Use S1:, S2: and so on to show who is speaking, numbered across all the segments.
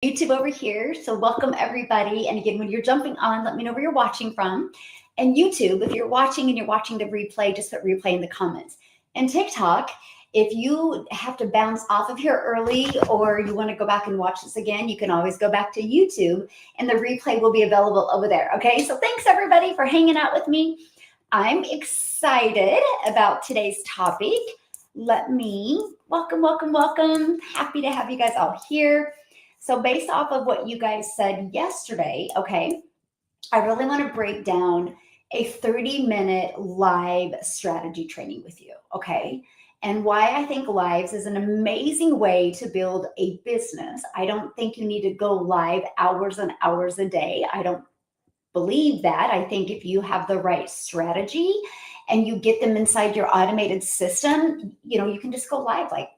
S1: YouTube over here. So welcome everybody. And again, when you're jumping on, let me know where you're watching from. And YouTube, if you're watching and you're watching the replay, just put replay in the comments. And TikTok, if you have to bounce off of here early or you want to go back and watch this again, you can always go back to YouTube and the replay will be available over there. Okay, so thanks everybody for hanging out with me. I'm excited about today's topic. Let me welcome. Happy to have you guys all here. So based off of what you guys said yesterday, okay, I really want to break down a 30-minute live strategy training with you, okay? And why I think lives is an amazing way to build a business. I don't think you need to go live hours and hours a day. I don't believe that. I think if you have the right strategy and you get them inside your automated system, you can just go live like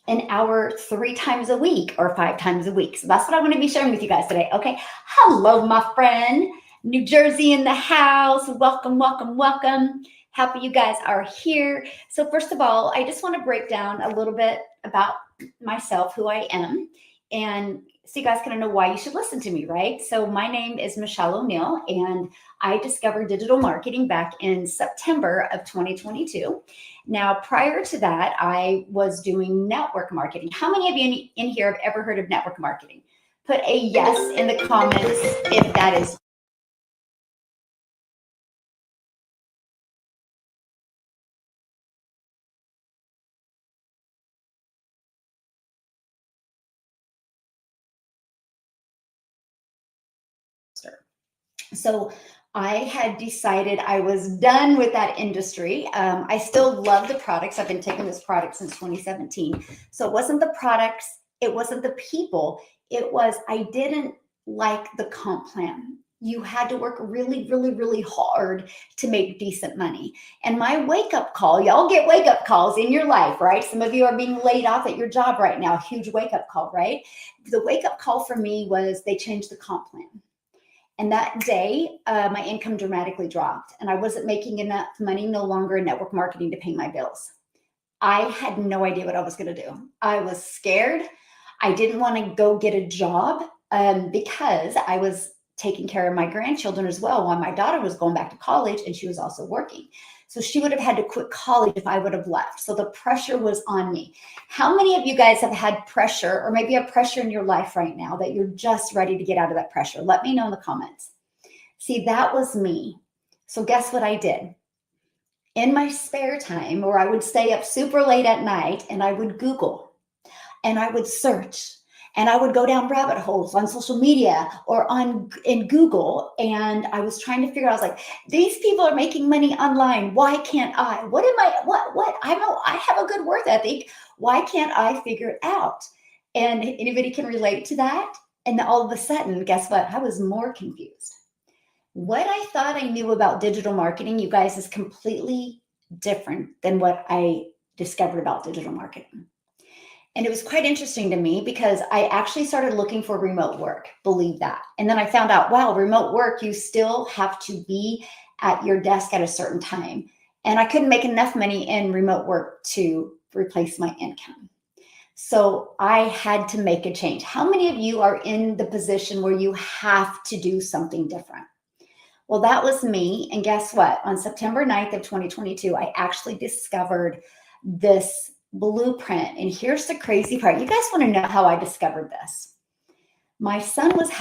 S1: an hour 3 times a week or 5 times a week. So that's what I'm going to be sharing with you guys today. Okay. Hello, my friend. New Jersey in the house. Welcome. Happy you guys are here. So first of all, I just want to break down a little bit about myself, who I am, and so you guys kind of know why you should listen to me, right? So my name is Michelle O'Neill, and I discovered digital marketing back in September of 2022. Now, prior to that, I was doing network marketing. How many of you in here have ever heard of network marketing? Put a yes in the comments if that is. So I had decided I was done with that industry. I still love the products. I've been taking this product since 2017. So it wasn't the products, it wasn't the people. It was, I didn't like the comp plan. You had to work really hard to make decent money. And my wake up call, y'all get wake up calls in your life, right? Some of you are being laid off at your job right now. Huge wake up call, right? The wake up call for me was they changed the comp plan. And that day, my income dramatically dropped, and I wasn't making enough money no longer in network marketing to pay my bills. I had no idea what I was going to do. I was scared. I didn't want to go get a job because I was taking care of my grandchildren as well while my daughter was going back to college and she was also working. So she would have had to quit college if I would have left. So the pressure was on me. How many of you guys have had pressure or maybe a pressure in your life right now that you're just ready to get out of that pressure? Let me know in the comments. See, that was me. So guess what I did? In my spare time, or I would stay up super late at night and I would Google and I would search and I would go down rabbit holes on social media or in Google. And I was trying to figure out, I was like, these people are making money online. Why can't I? What? I know I have a good work ethic. Why can't I figure it out? And anybody can relate to that. And all of a sudden, guess what? I was more confused. What I thought I knew about digital marketing, you guys, is completely different than what I discovered about digital marketing. And it was quite interesting to me because I actually started looking for remote work, believe that. And then I found out, wow, remote work, you still have to be at your desk at a certain time. And I couldn't make enough money in remote work to replace my income. So I had to make a change. How many of you are in the position where you have to do something different? Well, that was me. And guess what? On September 9th of 2022, I actually discovered this blueprint. And here's the crazy part. You guys want to know how I discovered this? My son was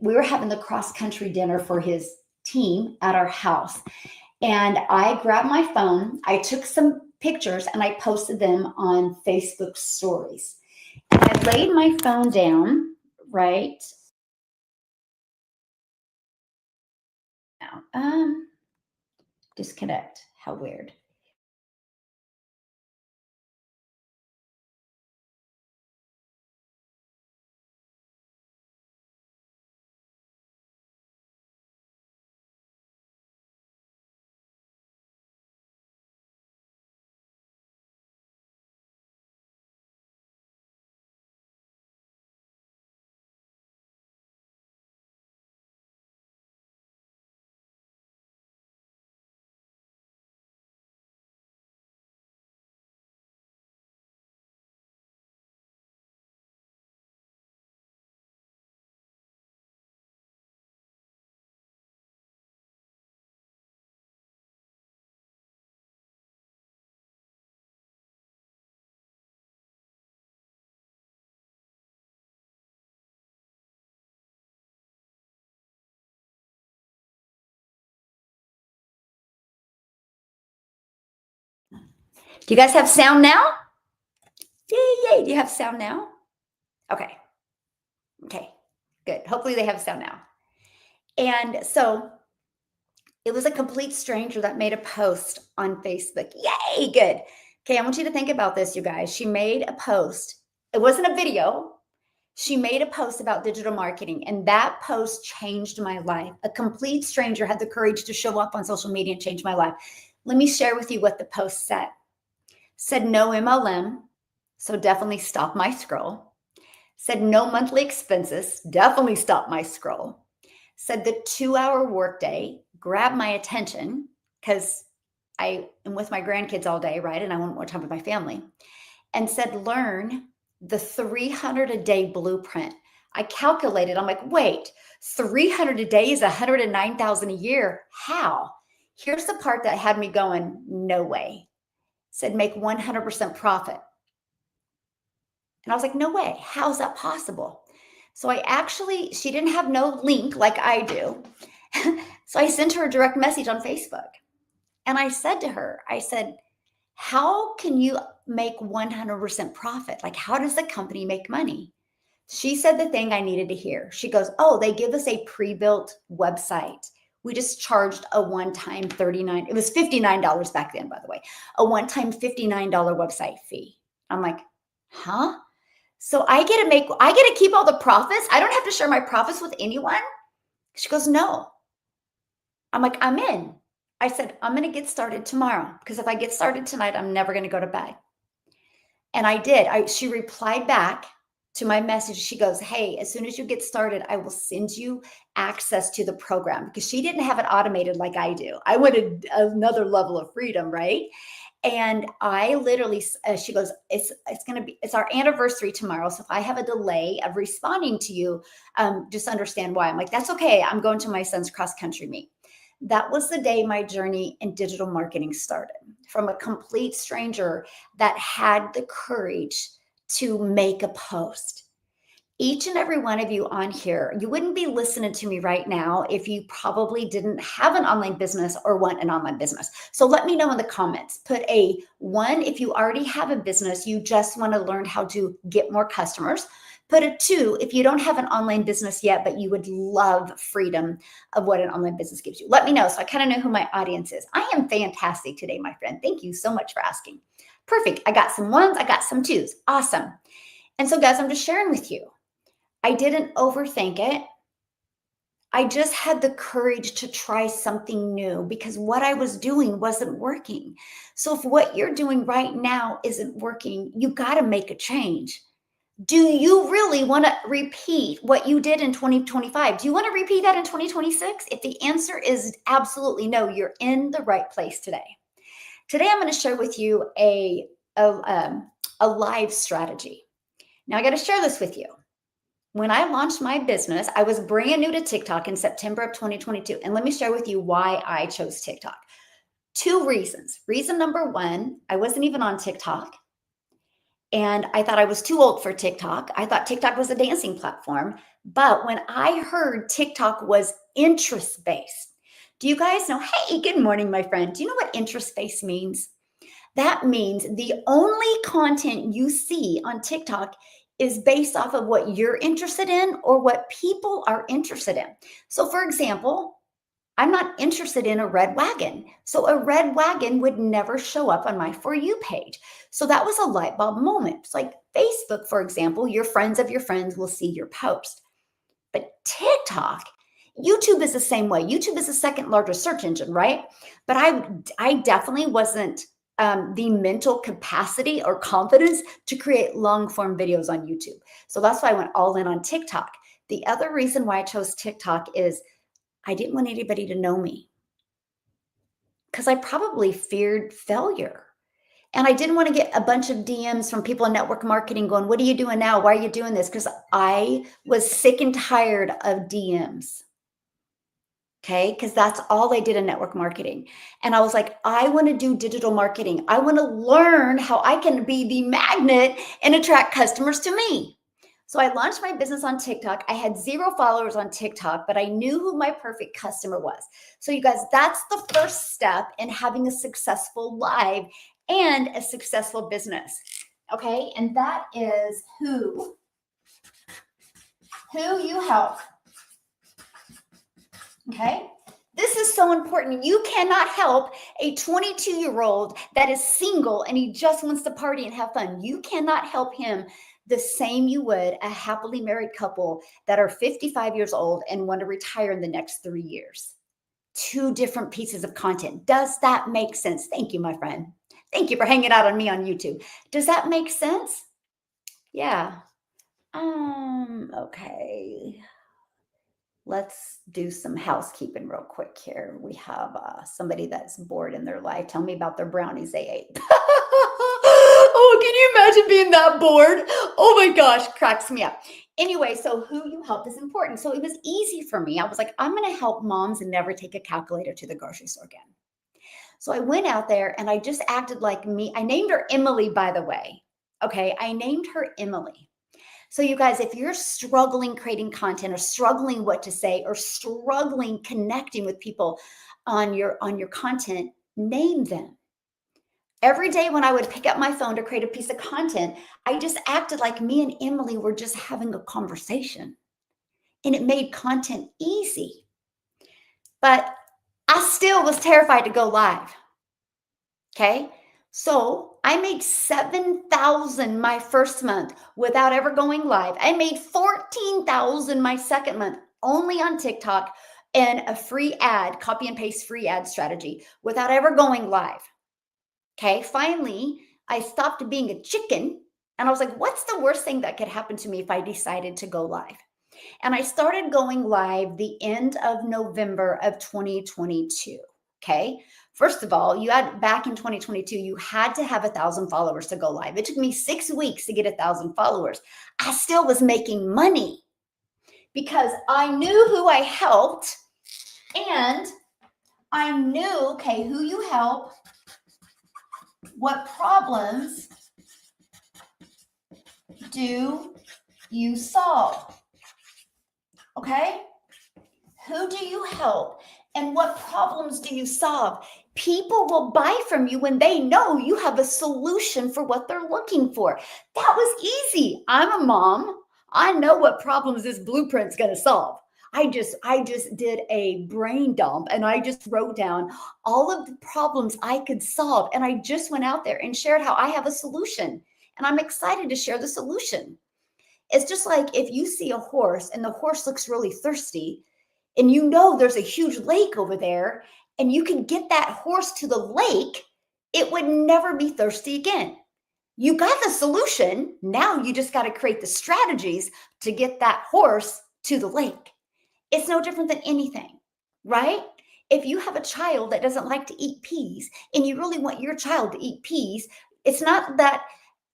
S1: we were having the cross country dinner for his team at our house. And I grabbed my phone, I took some pictures and I posted them on Facebook stories. And I laid my phone down, right? Now, disconnect. How weird. Do you guys have sound now? Yay. Do you have sound now? Okay. Good. Hopefully they have sound now. And so it was a complete stranger that made a post on Facebook. Yay, good. Okay, I want you to think about this, you guys. She made a post. It wasn't a video. She made a post about digital marketing, and that post changed my life. A complete stranger had the courage to show up on social media and change my life. Let me share with you what the post said. Said no MLM, so definitely stop my scroll. Said no monthly expenses, definitely stop my scroll. Said the 2-hour workday grabbed my attention because I am with my grandkids all day, right? And I want more time with my family. And said learn the 300 a day blueprint. I calculated, I'm like, wait, 300 a day is 109,000 a year. How? Here's the part that had me going, no way. Said make 100% profit. And I was like, no way. How's that possible? So she didn't have no link like I do. So I sent her a direct message on Facebook. And I said to her, I said, how can you make 100% profit? Like, how does the company make money? She said the thing I needed to hear. She goes, oh, they give us a pre-built website. We just charged a one-time $39. It was $59 back then, by the way, a one-time $59 website fee. I'm like, huh? So I get to keep all the profits. I don't have to share my profits with anyone. She goes, no. I'm like, I'm in. I said, I'm going to get started tomorrow because if I get started tonight, I'm never going to go to bed. And I did. She replied back to my message. She goes, hey, as soon as you get started, I will send you access to the program because she didn't have it automated like I do. I wanted another level of freedom, right? And I literally, she goes, it's our anniversary tomorrow. So if I have a delay of responding to you, just understand why. I'm like, that's okay. I'm going to my son's cross country meet. That was the day my journey in digital marketing started, from a complete stranger that had the courage to make a post. Each and every one of you on here, you wouldn't be listening to me right now if you probably didn't have an online business or want an online business. So let me know in the comments. Put a 1 if you already have a business, you just want to learn how to get more customers. Put a 2 if you don't have an online business yet, but you would love freedom of what an online business gives you. Let me know so I kind of know who my audience is. I am fantastic today, my friend. Thank you so much for asking. Perfect. I got some 1s, I got some 2s. Awesome. And so guys, I'm just sharing with you. I didn't overthink it. I just had the courage to try something new because what I was doing wasn't working. So if what you're doing right now isn't working, you got to make a change. Do you really want to repeat what you did in 2025? Do you want to repeat that in 2026? If the answer is absolutely no, you're in the right place today. Today, I'm going to share with you a live strategy. Now, I got to share this with you. When I launched my business, I was brand new to TikTok in September of 2022. And let me share with you why I chose TikTok. 2 reasons. Reason number 1, I wasn't even on TikTok. And I thought I was too old for TikTok. I thought TikTok was a dancing platform. But when I heard TikTok was interest-based, do you guys know? Hey, good morning, my friend. Do you know what interest-based means? That means the only content you see on TikTok is based off of what you're interested in or what people are interested in. So for example, I'm not interested in a red wagon. So a red wagon would never show up on my For You page. So that was a light bulb moment. It's like Facebook, for example, your friends of your friends will see your post. But TikTok, YouTube is the same way. YouTube is the second largest search engine, right? But I definitely wasn't the mental capacity or confidence to create long form videos on YouTube. So that's why I went all in on TikTok. The other reason why I chose TikTok is I didn't want anybody to know me because I probably feared failure. And I didn't want to get a bunch of DMs from people in network marketing going, what are you doing now? Why are you doing this? Because I was sick and tired of DMs. Okay, because that's all I did in network marketing. And I was like, I want to do digital marketing. I want to learn how I can be the magnet and attract customers to me. So I launched my business on TikTok. I had 0 followers on TikTok, but I knew who my perfect customer was. So you guys, that's the first step in having a successful live and a successful business. Okay. And that is who you help. Okay. This is so important. You cannot help a 22-year-old that is single and he just wants to party and have fun. You cannot help him the same you would a happily married couple that are 55 years old and want to retire in the next 3 years. Two different pieces of content. Does that make sense? Thank you, my friend. Thank you for hanging out on me on YouTube. Does that make sense? Yeah. Okay. Let's do some housekeeping real quick here. We have somebody that's bored in their life. Tell me about their brownies they ate. Oh, can you imagine being that bored? Oh my gosh, cracks me up. Anyway, so who you help is important. So it was easy for me. I was like, I'm going to help moms and never take a calculator to the grocery store again. So I went out there and I just acted like me. I named her Emily, by the way. Okay, I named her Emily. So you guys, if you're struggling creating content or struggling what to say or struggling connecting with people on your content, name them. Every day when I would pick up my phone to create a piece of content, I just acted like me and Emily were just having a conversation. And it made content easy. But I still was terrified to go live. Okay? So I made 7,000 my first month without ever going live. I made 14,000 my second month only on TikTok and a free ad, copy and paste free ad strategy without ever going live. Okay. Finally, I stopped being a chicken and I was like, what's the worst thing that could happen to me if I decided to go live? And I started going live the end of November of 2022. Okay. First of all, you had back in 2022, you had to have 1,000 followers to go live. It took me 6 weeks to get 1,000 followers. I still was making money because I knew who I helped and I knew, okay, who you help, what problems do you solve? Okay. Who do you help and what problems do you solve? People will buy from you when they know you have a solution for what they're looking for. That was easy. I'm a mom. I know what problems this blueprint's going to solve. I just did a brain dump and I just wrote down all of the problems I could solve. And I just went out there and shared how I have a solution. And I'm excited to share the solution. It's just like if you see a horse and the horse looks really thirsty, and you know there's a huge lake over there, and you can get that horse to the lake, it would never be thirsty again. You got the solution. Now you just got to create the strategies to get that horse to the lake. It's no different than anything, right? If you have a child that doesn't like to eat peas and you really want your child to eat peas, it's not that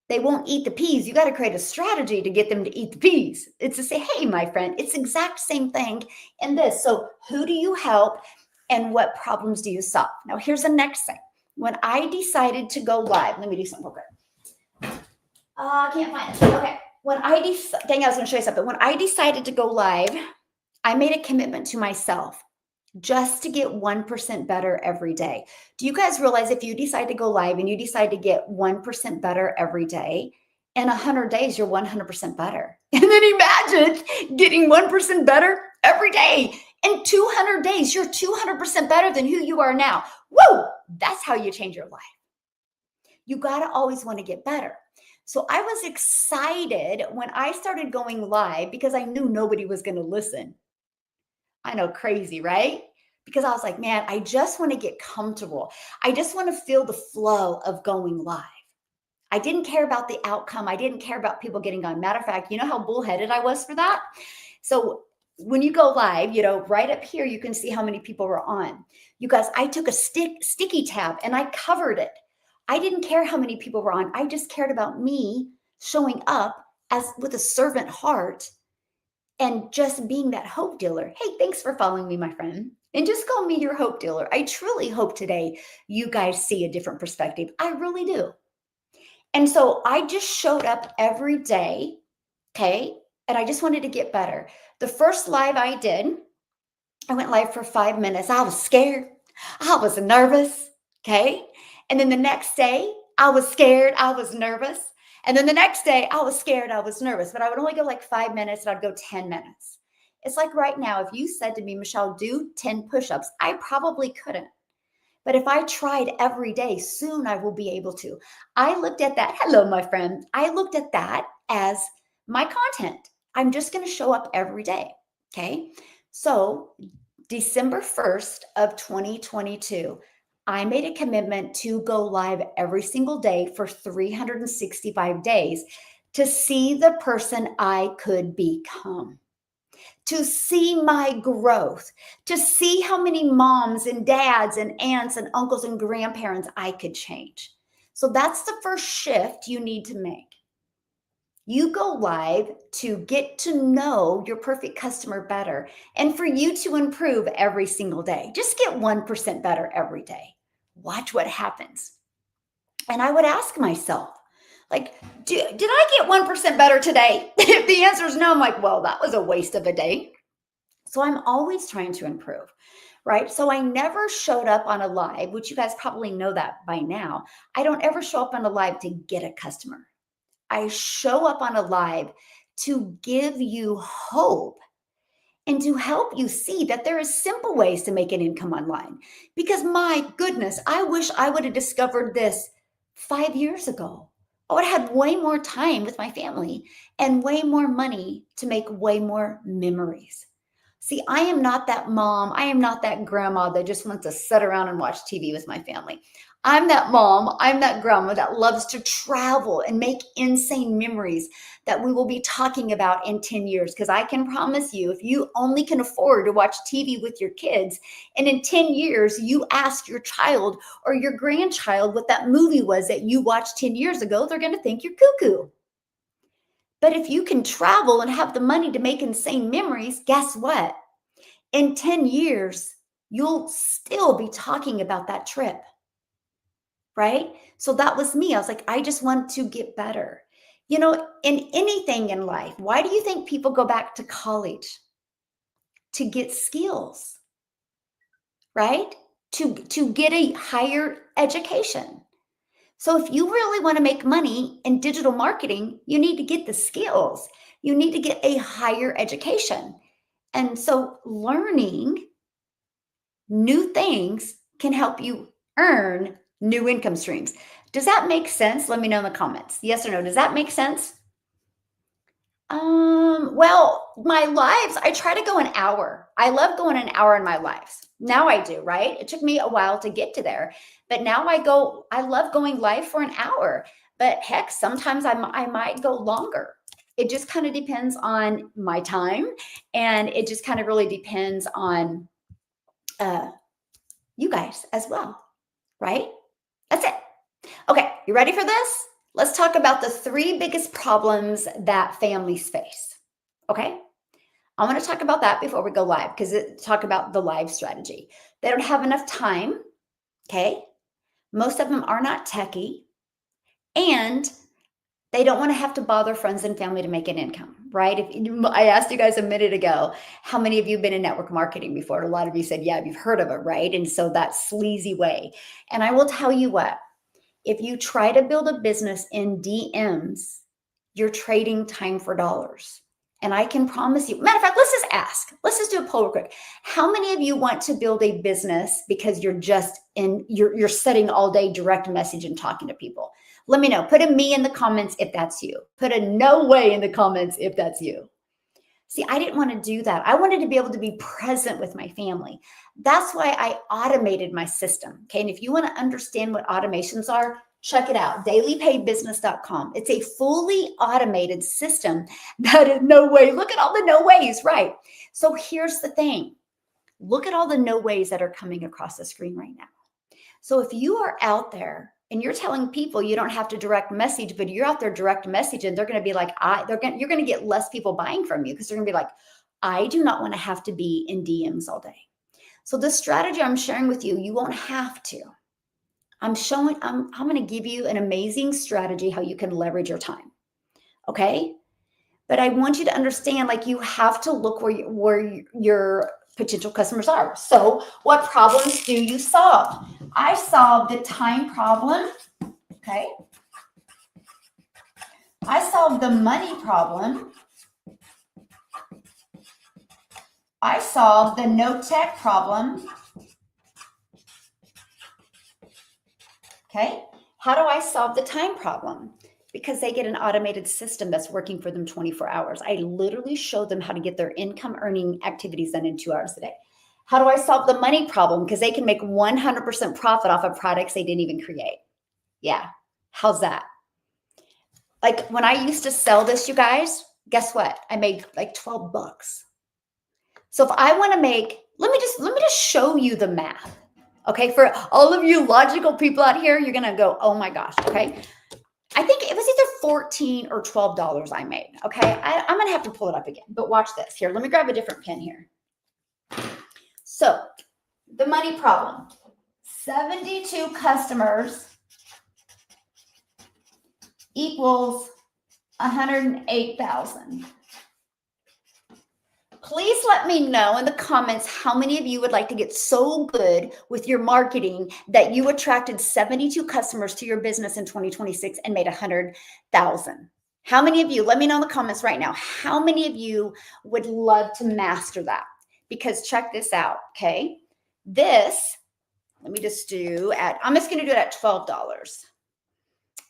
S1: they won't eat the peas. You got to create a strategy to get them to eat the peas. It's to say, hey, my friend, it's the exact same thing in this. So who do you help and what problems do you solve? Now, here's the next thing. When I decided to go live, let me do something real quick. I can't find it. Okay. I was going to show you something. When I decided to go live, I made a commitment to myself just to get 1% better every day. Do you guys realize if you decide to go live and you decide to get 1% better every day, in 100 days, you're 100% better. And then imagine getting 1% better every day. In 200 days, you're 200% better than who you are now. Woo! That's how you change your life. You got to always want to get better. So I was excited when I started going live because I knew nobody was going to listen. I know, crazy, right? Because I was like, man, I just want to get comfortable. I just want to feel the flow of going live. I didn't care about the outcome. I didn't care about people getting on. Matter of fact, you know how bullheaded I was for that? So when you go live, right up here, you can see how many people were on. You guys, I took a sticky tab and I covered it. I didn't care how many people were on. I just cared about me showing up as with a servant heart and just being that hope dealer. Hey, thanks for following me, my friend. And just call me your hope dealer. I truly hope today you guys see a different perspective. I really do. And so I just showed up every day, okay? And I just wanted to get better. The first live I did, I went live for 5 minutes. I was scared. I was nervous, okay? And then the next day, I was scared, I was nervous. And then the next day, I was scared, I was nervous, but I would only go like 5 minutes and I'd go 10 minutes. It's like right now, if you said to me, Michelle, do 10 push-ups, I probably couldn't. But if I tried every day, soon I will be able to. I looked at that. Hello, my friend. I looked at that as my content. I'm just going to show up every day. Okay. So December 1st of 2022, I made a commitment to go live every single day for 365 days to see the person I could become, to see my growth, to see how many moms and dads and aunts and uncles and grandparents I could change. So that's the first shift you need to make. You go live to get to know your perfect customer better and for you to improve every single day. Just get 1% better every day. Watch what happens. And I would ask myself, like, did I get 1% better today? If the answer is no, I'm like, well, that was a waste of a day. So I'm always trying to improve, right? So I never showed up on a live, which you guys probably know that by now. I don't ever show up on a live to get a customer. I show up on a live to give you hope and to help you see that there is simple ways to make an income online. Because my goodness, I wish I would have discovered this 5 years ago. I would have had way more time with my family and way more money to make way more memories. See, I am not that mom. I am not that grandma that just wants to sit around and watch TV with my family. I'm that mom. I'm that grandma that loves to travel and make insane memories that we will be talking about in 10 years. Because I can promise you, if you only can afford to watch TV with your kids, and in 10 years, you ask your child or your grandchild what that movie was that you watched 10 years ago, they're going to think you're cuckoo. But if you can travel and have the money to make insane memories, guess what? In 10 years, you'll still be talking about that trip, right? So that was me. I was like, I just want to get better. You know, in anything in life, why do you think people go back to college? To get skills, right? To get a higher education. So if you really want to make money in digital marketing, you need to get the skills. You need to get a higher education. And so learning new things can help you earn new income streams. Does that make sense? Let me know in the comments. Yes or no. Does that make sense? Well, my lives, I try to go an hour. I love going an hour in my lives. Now I do, right? It took me a while to get to there, but now I love going live for an hour. But heck, sometimes I might go longer. It just kind of depends on my time, and it just kind of really depends on you guys as well, right? That's it. Okay, you ready for this? Let's talk about the 3 biggest problems that families face. Okay, I want to talk about that before we go live because talk about the live strategy. They don't have enough time. Okay, most of them are not techie, and they don't want to have to bother friends and family to make an income, right? I asked you guys a minute ago, how many of you have been in network marketing before? And a lot of you said, yeah, you've heard of it, right? And so that sleazy way. And I will tell you what, if you try to build a business in DMs, you're trading time for dollars. And I can promise you, matter of fact, let's just do a poll real quick. How many of you want to build a business because you're sitting all day direct message and talking to people? Let me know. Put a me in the comments if that's you. Put a no way in the comments if that's you. See, I didn't want to do that. I wanted to be able to be present with my family. That's why I automated my system. Okay. And if you want to understand what automations are, check it out, dailypaybusiness.com. It's a fully automated system that is no way. Look at all the no ways, right? So here's the thing. Look at all the no ways that are coming across the screen right now. So if you are out there and you're telling people you don't have to direct message, but you're out there direct message, and they're going to be like, you're going to get less people buying from you because they're going to be like, I do not want to have to be in DMs all day. So the strategy I'm sharing with you, you won't have to. I'm going to give you an amazing strategy how you can leverage your time. Okay. But I want you to understand, like, you have to look where your potential customers are. So what problems do you solve? I solved the time problem Okay. I solved the money problem. I solved the no tech problem. Okay. How do I solve the time problem? Because they get an automated system that's working for them 24 hours. I literally show them how to get their income earning activities done in 2 hours a day. How do I solve the money problem? Because they can make 100% profit off of products they didn't even create. Yeah. How's that? Like when I used to sell this, you guys, guess what? I made like 12 bucks. So if I want to make, let me just show you the math. Okay. For all of you logical people out here, you're going to go, oh my gosh. Okay. I think it was either $14 or $12 I made. Okay. I'm going to have to pull it up again, but watch this here. Let me grab a different pen here. So the money problem, 72 customers equals 108,000. Please let me know in the comments how many of you would like to get so good with your marketing that you attracted 72 customers to your business in 2026 and made 100,000. How many of you, let me know in the comments right now, how many of you would love to master that? Because check this out, okay? This, let me just do at, I'm just going to do it at $12.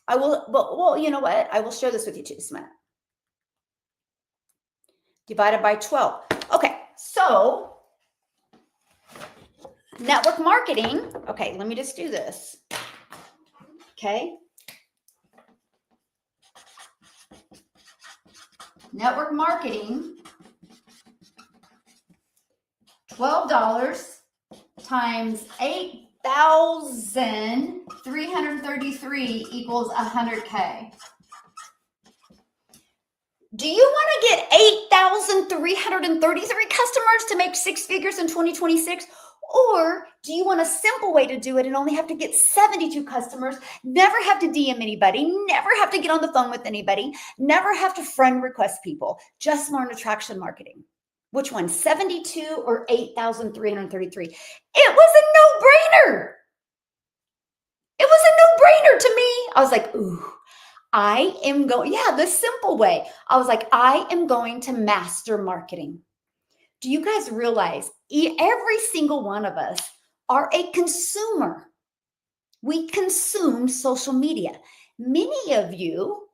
S1: I will, well, you know what? I will share this with you too, Smith. Divided by 12. Okay, so network marketing. Okay, let me just do this. Okay. Network marketing, $12 times 8,333 equals 100K. Do you want to get 8,333 customers to make 6 figures in 2026? Or do you want a simple way to do it and only have to get 72 customers, never have to DM anybody, never have to get on the phone with anybody, never have to friend request people, just learn attraction marketing? Which one, 72 or 8,333? It was a no-brainer. It was a no-brainer to me. I was like, ooh. I am going, the simple way. I was like, I am going to master marketing. Do you guys realize every single one of us are a consumer? We consume social media. Many of you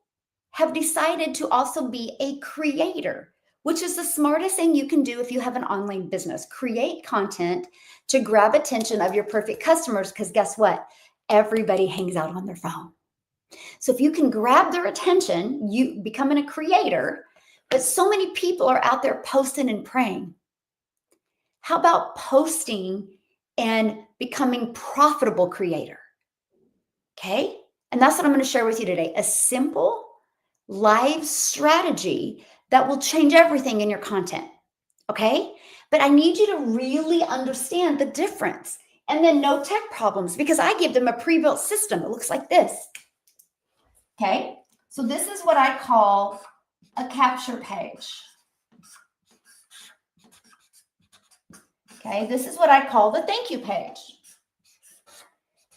S1: have decided to also be a creator, which is the smartest thing you can do if you have an online business. Create content to grab attention of your perfect customers, because guess what? Everybody hangs out on their phone. So if you can grab their attention, you becoming a creator, but so many people are out there posting and praying. How about posting and becoming profitable creator? Okay. And that's what I'm going to share with you today. A simple live strategy that will change everything in your content. Okay. But I need you to really understand the difference. And then no tech problems, because I give them a pre-built system. It looks like this. Okay, so this is what I call a capture page. Okay, this is what I call the thank you page.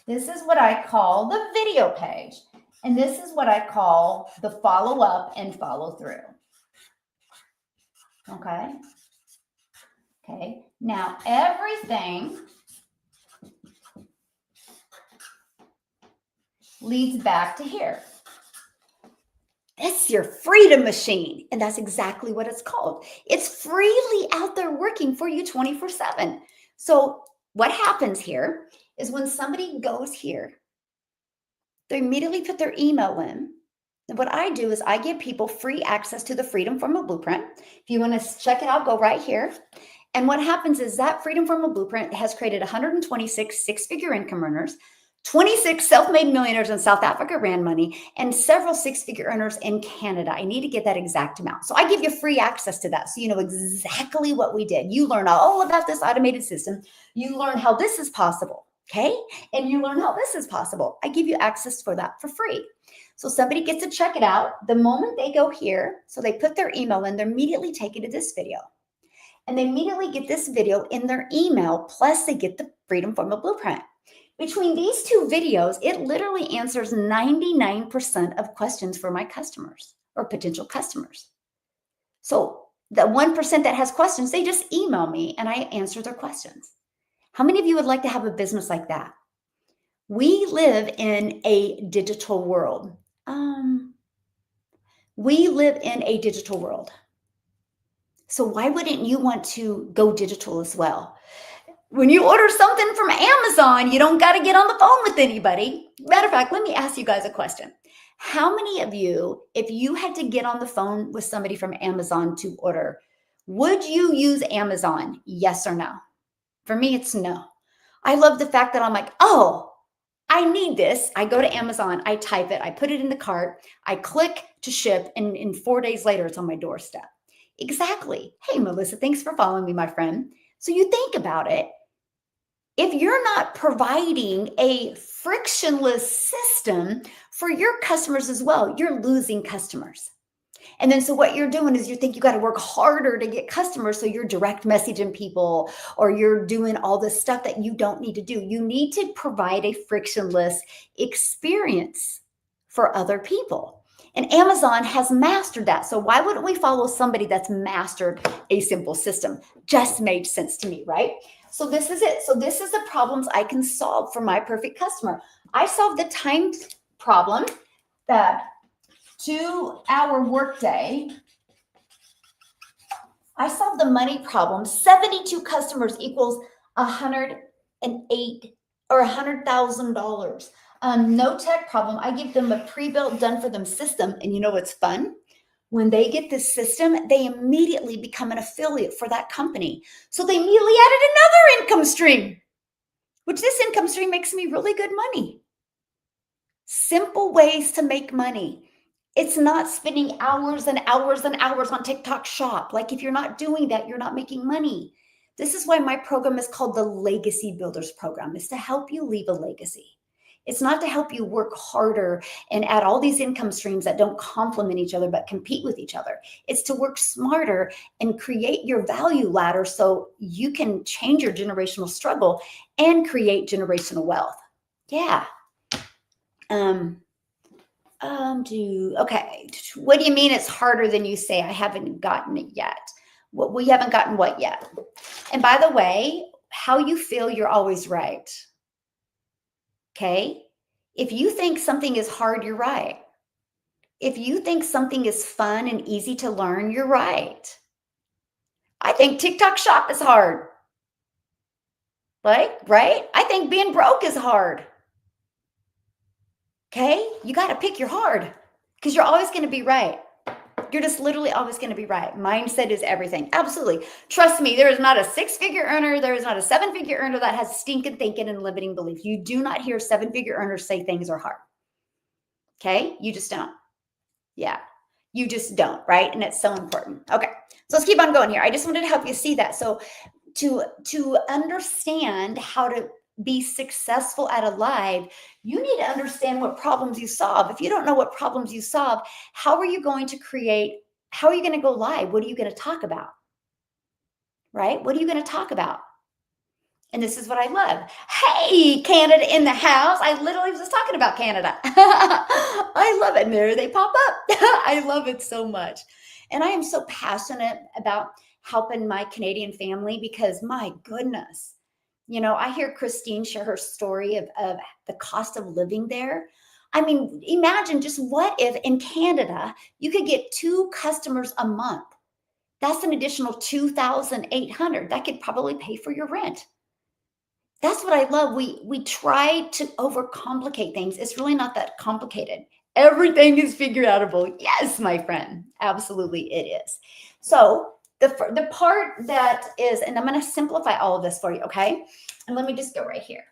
S1: This is what I call the video page. And this is what I call the follow up and follow through. Okay. Okay, now everything leads back to here. It's your freedom machine. And that's exactly what it's called. It's freely out there working for you 24/7. So what happens here is when somebody goes here, they immediately put their email in. And what I do is I give people free access to the Freedom Formula Blueprint. If you want to check it out, go right here. And what happens is that Freedom Formula Blueprint has created 126 six-figure income earners, 26 self-made millionaires in South Africa ran money, and several six-figure earners in Canada. I need to get that exact amount. So I give you free access to that. So you know exactly what we did. You learn all about this automated system. You learn how this is possible, okay? And you learn how this is possible. I give you access for that for free. So somebody gets to check it out. The moment they go here, so they put their email in, they're immediately taken to this video. And they immediately get this video in their email, plus they get the Freedom Formula Blueprint. Between these two videos, it literally answers 99% of questions for my customers or potential customers. So the 1% that has questions, they just email me and I answer their questions. How many of you would like to have a business like that? We live in a digital world. We live in a digital world. So why wouldn't you want to go digital as well? When you order something from Amazon, you don't got to get on the phone with anybody. Matter of fact, let me ask you guys a question. How many of you, if you had to get on the phone with somebody from Amazon to order, would you use Amazon? Yes or no? For me, it's no. I love the fact that I'm like, oh, I need this. I go to Amazon, I type it, I put it in the cart, I click to ship, and in 4 days later, it's on my doorstep. Exactly. Hey, Melissa, thanks for following me, my friend. So you think about it. If you're not providing a frictionless system for your customers as well, you're losing customers. And then so what you're doing is you think you got to work harder to get customers. So you're direct messaging people or you're doing all this stuff that you don't need to do. You need to provide a frictionless experience for other people. And Amazon has mastered that. So why wouldn't we follow somebody that's mastered a simple system? Just made sense to me, right? So this is it. So this is the problems I can solve for my perfect customer. I solve the time problem that 2-hour workday. I solve the money problem. 72 customers equals $108 or $100,000. No tech problem. I give them a pre-built, done for them system. And you know what's fun? When they get this system, they immediately become an affiliate for that company. So they immediately added another income stream, which this income stream makes me really good money. Simple ways to make money. It's not spending hours and hours and hours on TikTok Shop. Like if you're not doing that, you're not making money. This is why my program is called the Legacy Builders Program. It's to help you leave a legacy. It's not to help you work harder and add all these income streams that don't complement each other, but compete with each other. It's to work smarter and create your value ladder so you can change your generational struggle and create generational wealth. Yeah. Okay. What do you mean it's harder than you say? I haven't gotten it yet. We haven't gotten what yet? And by the way, how you feel, you're always right. Okay. If you think something is hard, you're right. If you think something is fun and easy to learn, you're right. I think TikTok Shop is hard. Like, right? I think being broke is hard. Okay. You got to pick your hard because you're always going to be right. You're just literally always going to be right. Mindset is everything. Absolutely. Trust me, there is not a 6-figure earner. There is not a 7-figure earner that has stinking thinking and limiting beliefs. You do not hear 7-figure earners say things are hard. Okay. You just don't. Yeah. You just don't. Right. And it's so important. Okay. So let's keep on going here. I just wanted to help you see that. So to understand how to be successful at a live, you need to understand what problems you solve. If you don't know what problems you solve, how are you going to create? How are you going to go live? What are you going to talk about? Right? What are you going to talk about? And this is what I love. Hey, Canada in the house. I literally was just talking about Canada. I love it. And there they pop up. I love it so much. And I am so passionate about helping my Canadian family because my goodness, you know, I hear Christine share her story of the cost of living there. I mean, imagine just what if in Canada, you could get 2 customers a month. That's an additional $2,800. That could probably pay for your rent. That's what I love. We try to overcomplicate things. It's really not that complicated. Everything is figure outable. Yes, my friend. Absolutely, it is. So the part that is, and I'm going to simplify all of this for you, okay? And let me just go right here.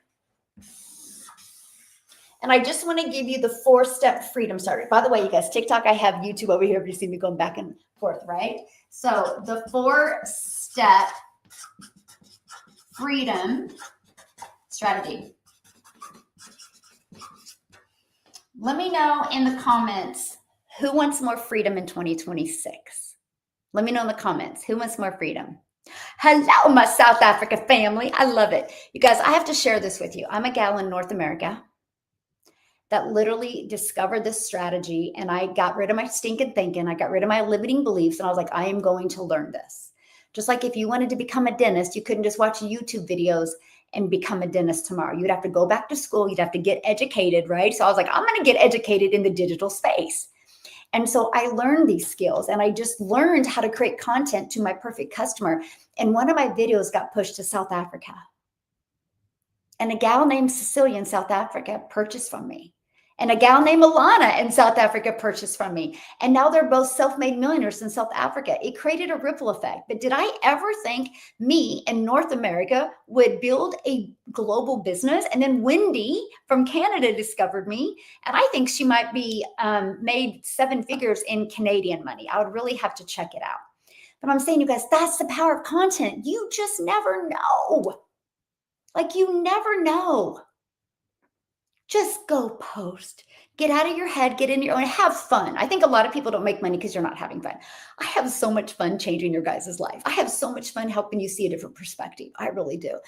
S1: And I just want to give you the 4-step freedom starter. By the way, you guys, TikTok, I have YouTube over here if you see me going back and forth, right? So the 4-step freedom strategy. Let me know in the comments who wants more freedom in 2026. Let me know in the comments who wants more freedom. Hello, my South Africa family. I love it. You guys, I have to share this with you. I'm a gal in North America that literally discovered this strategy, and I got rid of my stinking thinking. I got rid of my limiting beliefs, and I was like, I am going to learn this. Just like if you wanted to become a dentist, you couldn't just watch YouTube videos and become a dentist tomorrow. You'd have to go back to school. You'd have to get educated, right? So I was like, I'm going to get educated in the digital space. And so I learned these skills, and I just learned how to create content to my perfect customer. And one of my videos got pushed to South Africa. And a gal named Cecilia in South Africa purchased from me. And a gal named Alana in South Africa purchased from me. And now they're both self-made millionaires in South Africa. It created a ripple effect. But did I ever think me in North America would build a global business? And then Wendy from Canada discovered me. And I think she might be made 7 figures in Canadian money. I would really have to check it out. But I'm saying, you guys, that's the power of content. You just never know. Like, you never know. Just go post. Get out of your head, get in your own, have fun. I think a lot of people don't make money because you're not having fun. I have so much fun changing your guys' life. I have so much fun helping you see a different perspective. I really do.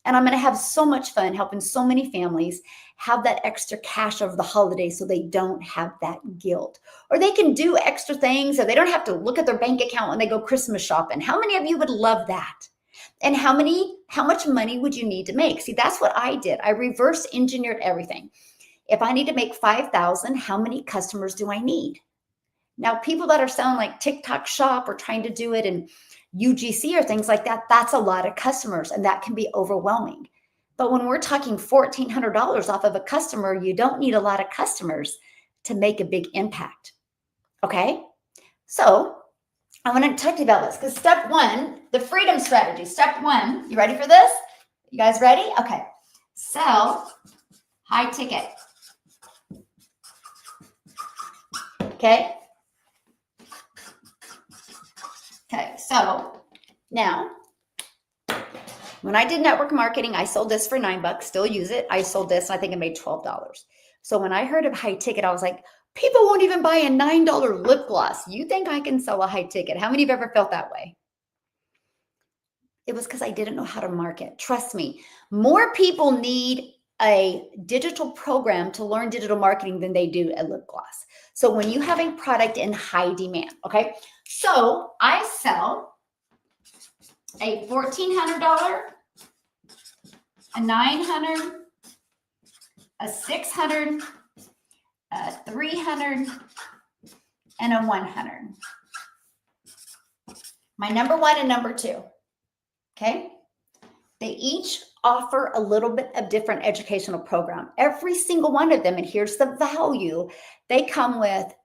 S1: And I'm going to have so much fun helping so many families have that extra cash over the holidays so they don't have that guilt. Or they can do extra things so they don't have to look at their bank account when they go Christmas shopping. How many of you would love that? And how much money would you need to make? See, that's what I did. I reverse engineered everything. If I need to make 5,000, how many customers do I need? Now, people that are selling like TikTok shop or trying to do it in UGC or things like that, that's a lot of customers, and that can be overwhelming. But when we're talking $1,400 off of a customer, you don't need a lot of customers to make a big impact. Okay? So I want to talk to you about this because step 1, the freedom strategy. Step 1, you ready for this? You guys ready? Okay. Sell high ticket. Okay. Okay. So now, when I did network marketing, I sold this for $9, still use it. I sold this, and I think I made $12. So when I heard of high ticket, I was like, people won't even buy a $9 lip gloss. You think I can sell a high ticket? How many of you have ever felt that way? It was because I didn't know how to market. Trust me, more people need a digital program to learn digital marketing than they do a lip gloss. So when you have a product in high demand, okay? So I sell a $1,400, a $900, a $600, a $300, and a $100. My number 1 and number 2, okay? They each offer a little bit of different educational program. Every single one of them, and here's the value, they come with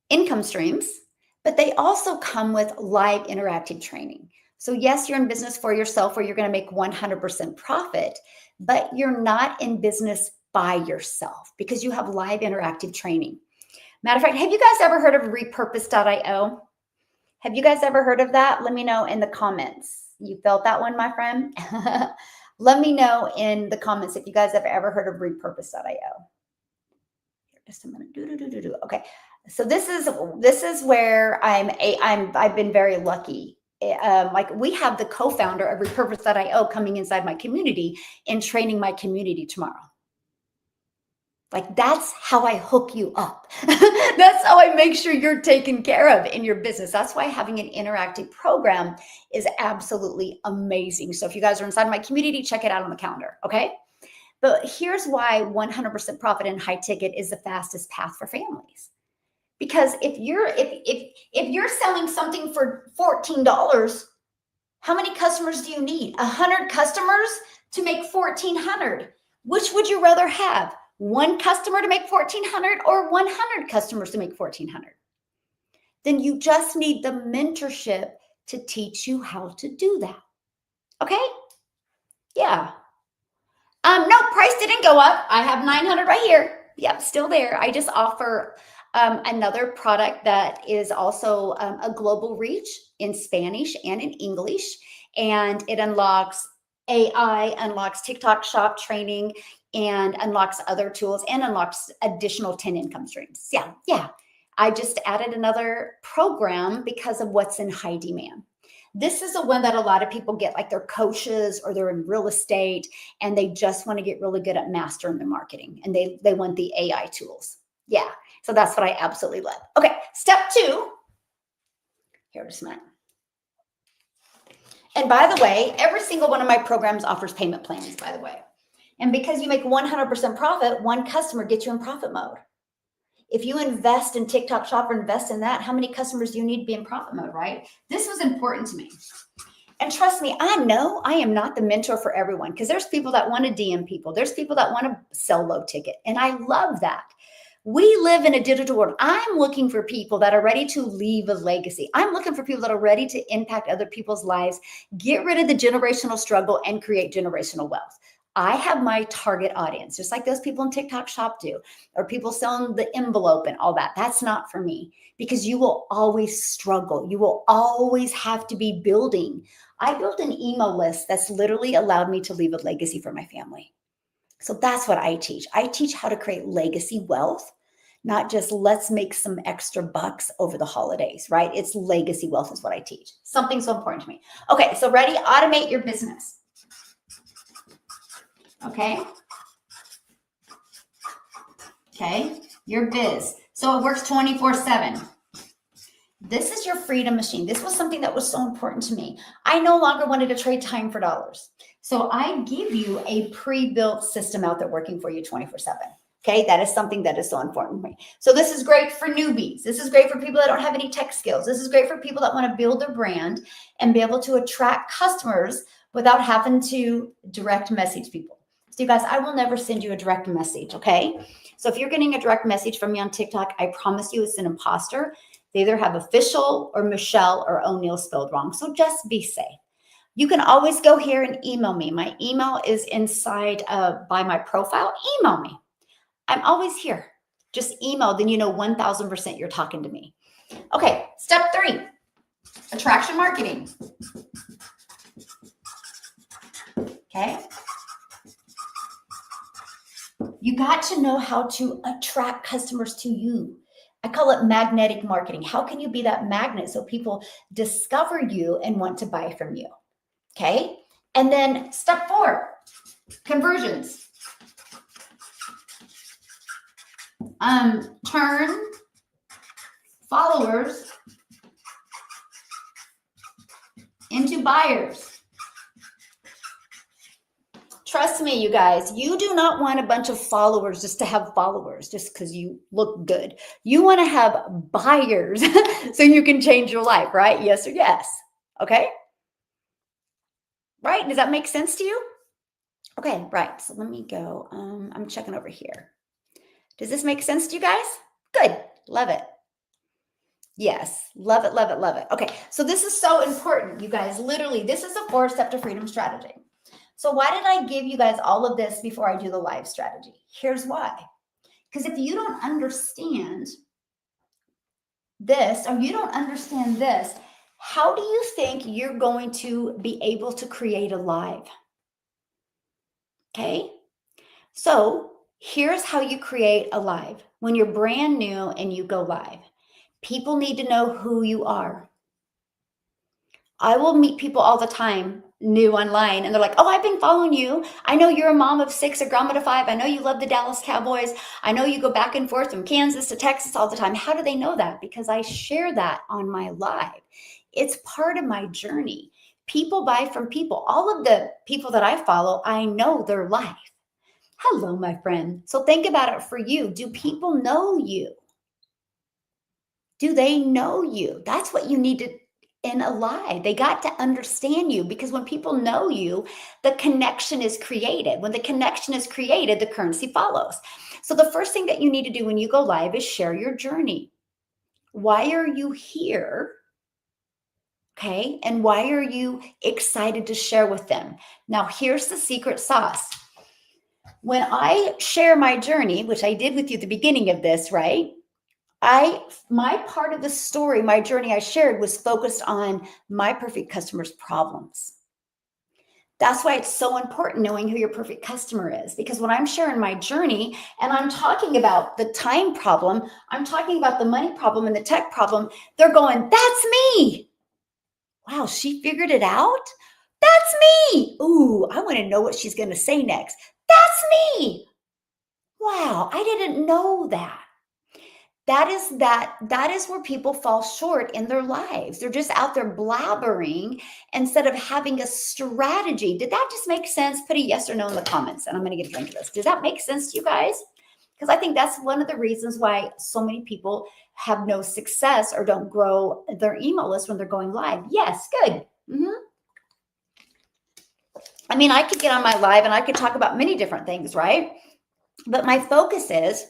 S1: income streams, but they also come with live interactive training. So yes, you're in business for yourself where you're going to make 100% profit, but you're not in business by yourself because you have live interactive training. Matter of fact, have you guys ever heard of repurpose.io? Have you guys ever heard of that? Let me know in the comments. You felt that one, my friend? Let me know in the comments if you guys have ever heard of repurpose.io. Just a minute. Okay. So this is where I've been very lucky. Like we have the co-founder of repurpose.io coming inside my community and training my community tomorrow. Like that's how I hook you up. That's how I make sure you're taken care of in your business. That's why having an interactive program is absolutely amazing. So if you guys are inside my community, check it out on the calendar, okay? But here's why 100% profit and high ticket is the fastest path for families. Because if you're selling something for $14, how many customers do you need? 100 customers to make 1,400. Which would you rather have? 1 customer to make 1,400 or 100 customers to make 1,400? Then you just need the mentorship to teach you how to do that. Okay? Yeah. No, price didn't go up. I have 900 right here. Yep, still there. I just offer another product that is also a global reach in Spanish and in English. And it unlocks AI, unlocks TikTok shop training, and unlocks other tools and unlocks additional 10 income streams. Yeah. I just added another program because of what's in high demand. This is the one that a lot of people get, like they're coaches or they're in real estate and they just want to get really good at mastering the marketing and they want the AI tools. Yeah. So that's what I absolutely love. Okay. Step 2. Here, just a minute. And by the way, every single one of my programs offers payment plans, by the way. And because you make 100% profit, one customer gets you in profit mode. If you invest in TikTok Shop or invest in that, how many customers do you need to be in profit mode, right? This was important to me. And trust me, I know I am not the mentor for everyone because there's people that want to DM people. There's people that want to sell low ticket. And I love that. We live in a digital world. I'm looking for people that are ready to leave a legacy. I'm looking for people that are ready to impact other people's lives, get rid of the generational struggle, and create generational wealth. I have my target audience, just like those people in TikTok Shop do, or people selling the envelope and all that. That's not for me because you will always struggle. You will always have to be building. I built an email list that's literally allowed me to leave a legacy for my family. So that's what I teach. I teach how to create legacy wealth, not just let's make some extra bucks over the holidays, right? It's legacy wealth is what I teach. Something so important to me. Okay, so ready? Automate your business. Okay. Okay, your biz. So it works 24/7. This is your freedom machine. This was something that was so important to me. I no longer wanted to trade time for dollars. So I give you a pre-built system out there working for you 24/7. Okay, that is something that is so important to me. So this is great for newbies. This is great for people that don't have any tech skills. This is great for people that want to build their brand and be able to attract customers without having to direct message people. So you guys, I will never send you a direct message, okay? So if you're getting a direct message from me on TikTok, I promise you it's an imposter. They either have official or Michelle or O'Neill spelled wrong. So just be safe. You can always go here and email me. My email is inside by my profile. Email me. I'm always here. Just email, then you know 1000% you're talking to me. Okay, step 3, attraction marketing. Okay. You got to know how to attract customers to you. I call it magnetic marketing. How can you be that magnet so people discover you and want to buy from you? Okay. And then step 4, conversions. Turn followers into buyers. Trust me, you guys, you do not want a bunch of followers just to have followers, just because you look good. You want to have buyers so you can change your life, right? Yes or yes. Okay. Right. Does that make sense to you? Okay. Right. So let me go. I'm checking over here. Does this make sense to you guys? Good. Love it. Yes. Love it. Love it. Love it. Okay. So this is so important, you guys. Literally, this is a 4-step to freedom strategy. So why did I give you guys all of this before I do the live strategy? Here's why. Because if you don't understand this or you don't understand this, how do you think you're going to be able to create a live? Okay. So here's how you create a live. When you're brand new and you go live, people need to know who you are. I will meet people all the time new online and they're like, oh, I've been following you. I know you're a mom of 6, a grandma to 5. I know you love the Dallas Cowboys. I know you go back and forth from Kansas to Texas all the time. How do they know that? Because I share that on my live. It's part of my journey. People buy from people. All of the people that I follow, I know their life. Hello, my friend. So think about it for you. Do people know you? Do they know you? That's what you need to in a live. They got to understand you because when people know you, the connection is created. When the connection is created, the currency follows. So the first thing that you need to do when you go live is share your journey. Why are you here? Okay. And why are you excited to share with them? Now, here's the secret sauce. When I share my journey, which I did with you at the beginning of this, right? My part of the story, my journey I shared was focused on my perfect customer's problems. That's why it's so important knowing who your perfect customer is, because when I'm sharing my journey and I'm talking about the time problem, I'm talking about the money problem and the tech problem, they're going, that's me. Wow, she figured it out? That's me. Ooh, I want to know what she's going to say next. That's me. Wow, I didn't know that. That is where people fall short in their lives. They're just out there blabbering instead of having a strategy. Did that just make sense? Put a yes or no in the comments, and I'm going to get a drink of this. Does that make sense to you guys? Because I think that's one of the reasons why so many people have no success or don't grow their email list when they're going live. Yes, good. I mean, I could get on my live and I could talk about many different things, right? But my focus is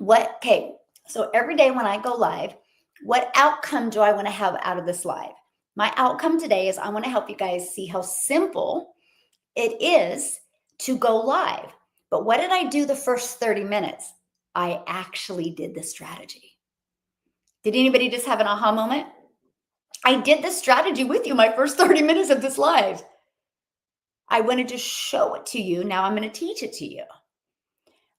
S1: okay, so every day when I go live, what outcome do I want to have out of this live? My outcome today is I want to help you guys see how simple it is to go live. But what did I do the first 30 minutes? I actually did the strategy. Did anybody just have an aha moment? I did the strategy with you my first 30 minutes of this live. I wanted to show it to you. Now I'm going to teach it to you.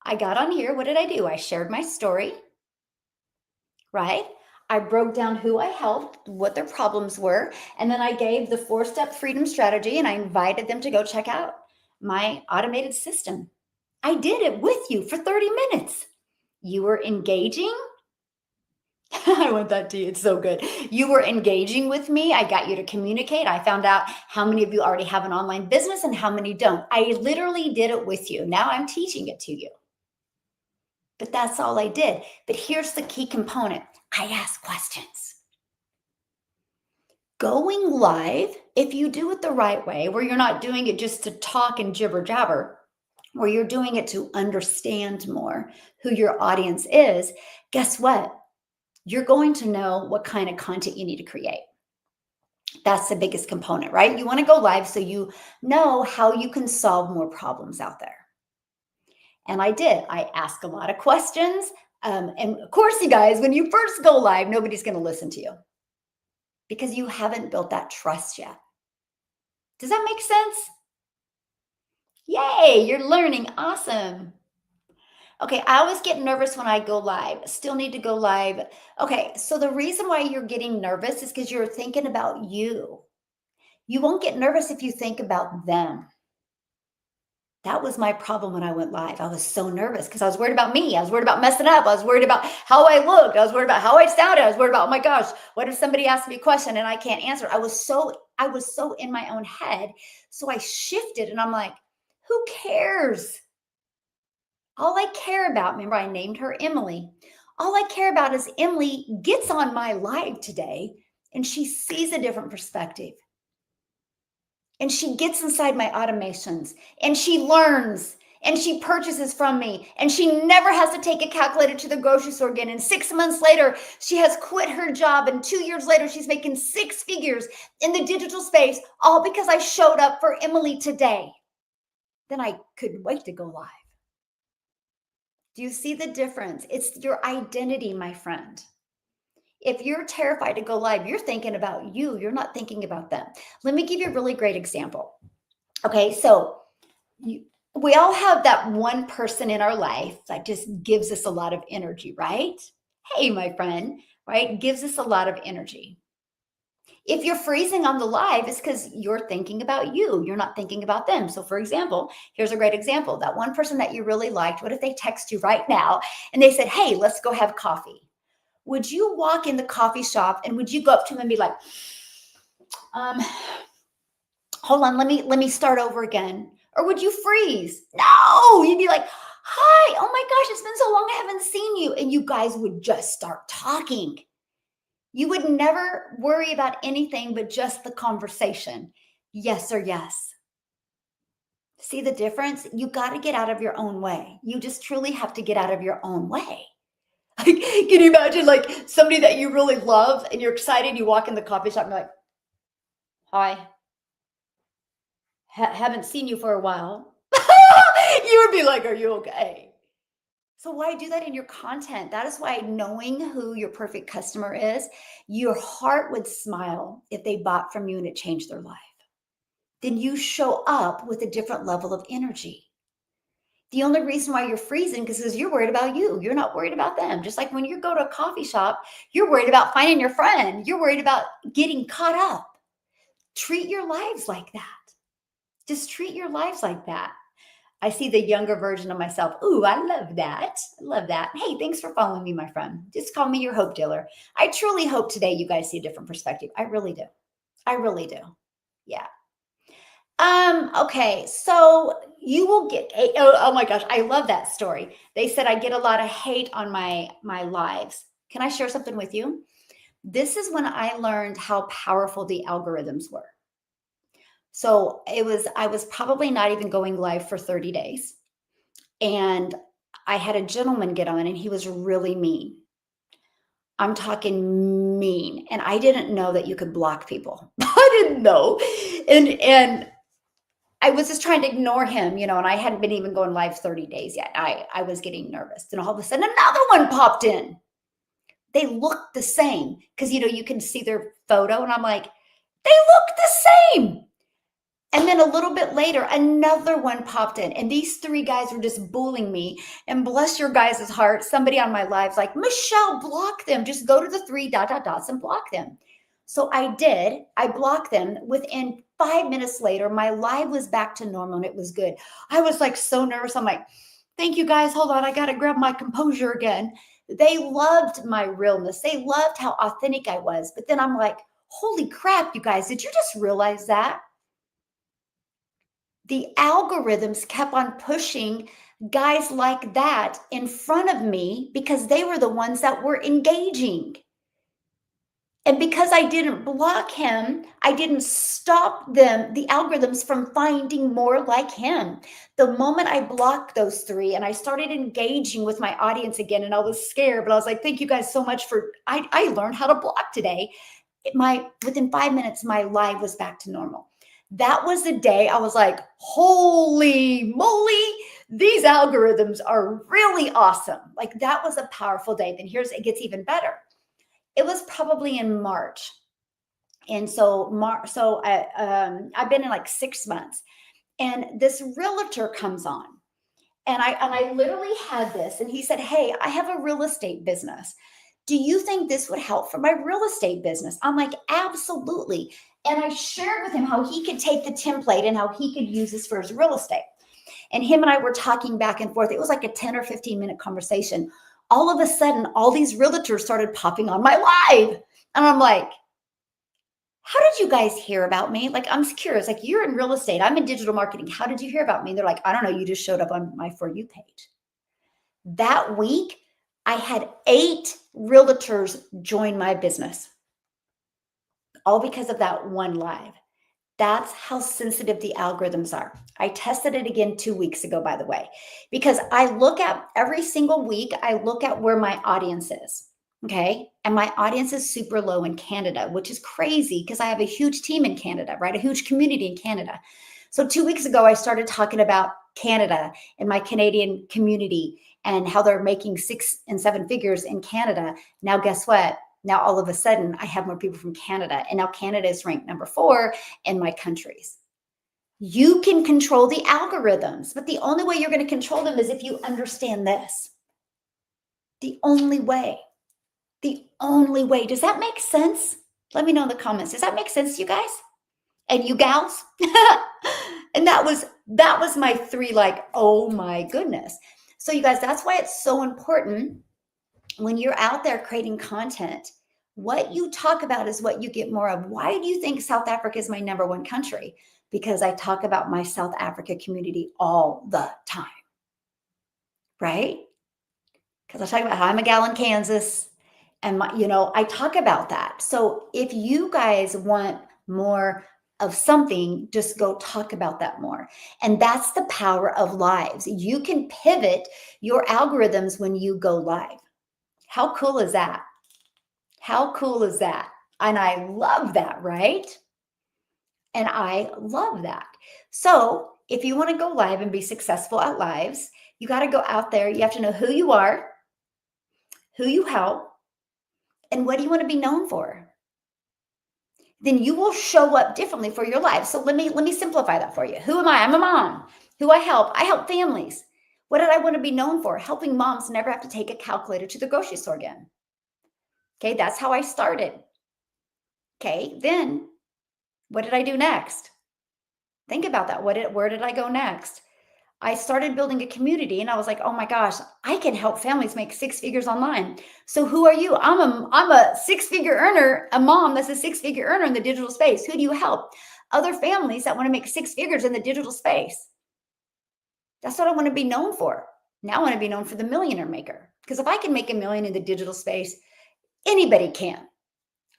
S1: I got on here. What did I do? I shared my story, right? I broke down who I helped, what their problems were, and then I gave the 4-step freedom strategy and I invited them to go check out my automated system. I did it with you for 30 minutes. You were engaging. I want that to you. It's so good. You were engaging with me. I got you to communicate. I found out how many of you already have an online business and how many don't. I literally did it with you. Now I'm teaching it to you. But that's all I did. But here's the key component. I ask questions. Going live, if you do it the right way, where you're not doing it just to talk and jibber jabber, where you're doing it to understand more who your audience is, guess what? You're going to know what kind of content you need to create. That's the biggest component, right? You want to go live so you know how you can solve more problems out there. And I did. I asked a lot of questions. And of course, you guys, when you first go live, nobody's going to listen to you because you haven't built that trust yet. Does that make sense? Yay, you're learning. Awesome. Okay, I always get nervous when I go live. Still need to go live. Okay, so the reason why you're getting nervous is because you're thinking about you. You won't get nervous if you think about them. That was my problem when I went live. I was so nervous because I was worried about me. I was worried about messing up. I was worried about how I looked. I was worried about how I sounded. I was worried about, oh my gosh, what if somebody asks me a question and I can't answer? I was so in my own head. So I shifted and I'm like, who cares? All I care about, remember I named her Emily. All I care about is Emily gets on my live today and she sees a different perspective. And she gets inside my automations and she learns and she purchases from me and she never has to take a calculator to the grocery store again. And 6 months later, she has quit her job. And 2 years later, she's making 6 figures in the digital space, all because I showed up for Emily today. Then I couldn't wait to go live. Do you see the difference? It's your identity, my friend. If you're terrified to go live, you're thinking about you. You're not thinking about them. Let me give you a really great example. Okay, so we all have that one person in our life that just gives us a lot of energy, right? Hey, my friend, right? Gives us a lot of energy. If you're freezing on the live, it's because you're thinking about you. You're not thinking about them. So for example, here's a great example. That one person that you really liked, what if they text you right now and they said, hey, let's go have coffee? Would you walk in the coffee shop and would you go up to him and be like, hold on, let me start over again? Or would you freeze? No, you'd be like, hi, oh my gosh, it's been so long, I haven't seen you. And you guys would just start talking. You would never worry about anything but just the conversation. Yes or yes. See the difference? You got to get out of your own way. You just truly have to get out of your own way. Like, can you imagine like somebody that you really love and you're excited, you walk in the coffee shop and you're like, hi, haven't seen you for a while. You would be like, are you okay? So why do that in your content? That is why knowing who your perfect customer is, your heart would smile if they bought from you and it changed their life. Then you show up with a different level of energy. The only reason why you're freezing is because you're worried about you. You're not worried about them. Just like when you go to a coffee shop, you're worried about finding your friend. You're worried about getting caught up. treat your lives like that. Just treat your lives like that. I see the younger version of myself. Ooh, I love that. I love that. Hey, thanks for following me, my friend. Just call me your hope dealer. I truly hope today you guys see a different perspective. I really do. I really do. Yeah. Okay, so you will get oh my gosh, I love that story. They said I get a lot of hate on my lives. Can I share something with you? This is when I learned how powerful the algorithms were. So I was probably not even going live for 30 days. And I had a gentleman get on and he was really mean. I'm talking mean. And I didn't know that you could block people. I didn't know. And I was just trying to ignore him, and I hadn't been even going live 30 days yet. I was getting nervous. And all of a sudden another one popped in. They looked the same because, you can see their photo. And I'm like, they look the same. And then a little bit later, another one popped in. And these three guys were just bullying me. And bless your guys' heart, somebody on my live's like, Michelle, block them. Just go to the three ... and block them. So I did. I blocked them. Within 5 minutes later, my live was back to normal and it was good. I was like so nervous. I'm like, thank you guys. Hold on. I got to grab my composure again. They loved my realness. They loved how authentic I was. But then I'm like, holy crap, you guys, did you just realize that? The algorithms kept on pushing guys like that in front of me because they were the ones that were engaging. And because I didn't block him, I didn't stop the algorithms from finding more like him. The moment I blocked those three and I started engaging with my audience again, and I was scared, but I was like, thank you guys so much I learned how to block today. Within 5 minutes, my live was back to normal. That was the day I was like, holy moly, these algorithms are really awesome. Like that was a powerful day. Then it gets even better. It was probably in March. And so I've been in like 6 months and this realtor comes on and I literally had this and he said, hey, I have a real estate business. Do you think this would help for my real estate business? I'm like, absolutely. And I shared with him how he could take the template and how he could use this for his real estate. And him and I were talking back and forth. It was like a 10 or 15 minute conversation. All of a sudden, all these realtors started popping on my live. And I'm like, how did you guys hear about me? Like, I'm curious, like you're in real estate. I'm in digital marketing. How did you hear about me? And they're like, I don't know. You just showed up on my For You page. That week, I had 8 realtors join my business, all because of that one live. That's how sensitive the algorithms are. I tested it again 2 weeks ago, by the way, because I look at every single week, I look at where my audience is. Okay. And my audience is super low in Canada, which is crazy because I have a huge team in Canada, right? A huge community in Canada. So 2 weeks ago, I started talking about Canada and my Canadian community and how they're making 6 and 7 figures in Canada. Now, guess what? Now, all of a sudden, I have more people from Canada. And now Canada is ranked number 4 in my countries. You can control the algorithms, but the only way you're going to control them is if you understand this. The only way. The only way. Does that make sense? Let me know in the comments. Does that make sense to you guys? And you gals? And that was my 3, like, oh my goodness. So you guys, that's why it's so important when you're out there creating content, what you talk about is what you get more of. Why do you think South Africa is my number 1 country? Because I talk about my South Africa community all the time, right? Because I talk about how I'm a gal in Kansas and I talk about that. So if you guys want more of something, just go talk about that more. And that's the power of lives. You can pivot your algorithms when you go live. How cool is that? How cool is that? And I love that, right? And I love that. So if you want to go live and be successful at lives, you got to go out there. You have to know who you are, who you help, and what do you want to be known for? Then you will show up differently for your life. So let me simplify that for you. Who am I? I'm a mom. Who I help families. What did I want to be known for? Helping moms never have to take a calculator to the grocery store again. Okay, that's how I started. Okay, then What did I do next? Think about that. Where did I go next? I started building a community and I was like, oh my gosh, I can help families make six figures online. So who are you? I'm a six-figure earner, a mom that's a six-figure earner in the digital space. Who do you help? Other families that want to make six figures in the digital space. That's what I want to be known for. Now I want to be known for the millionaire maker. Because if I can make $1 million in the digital space, anybody can.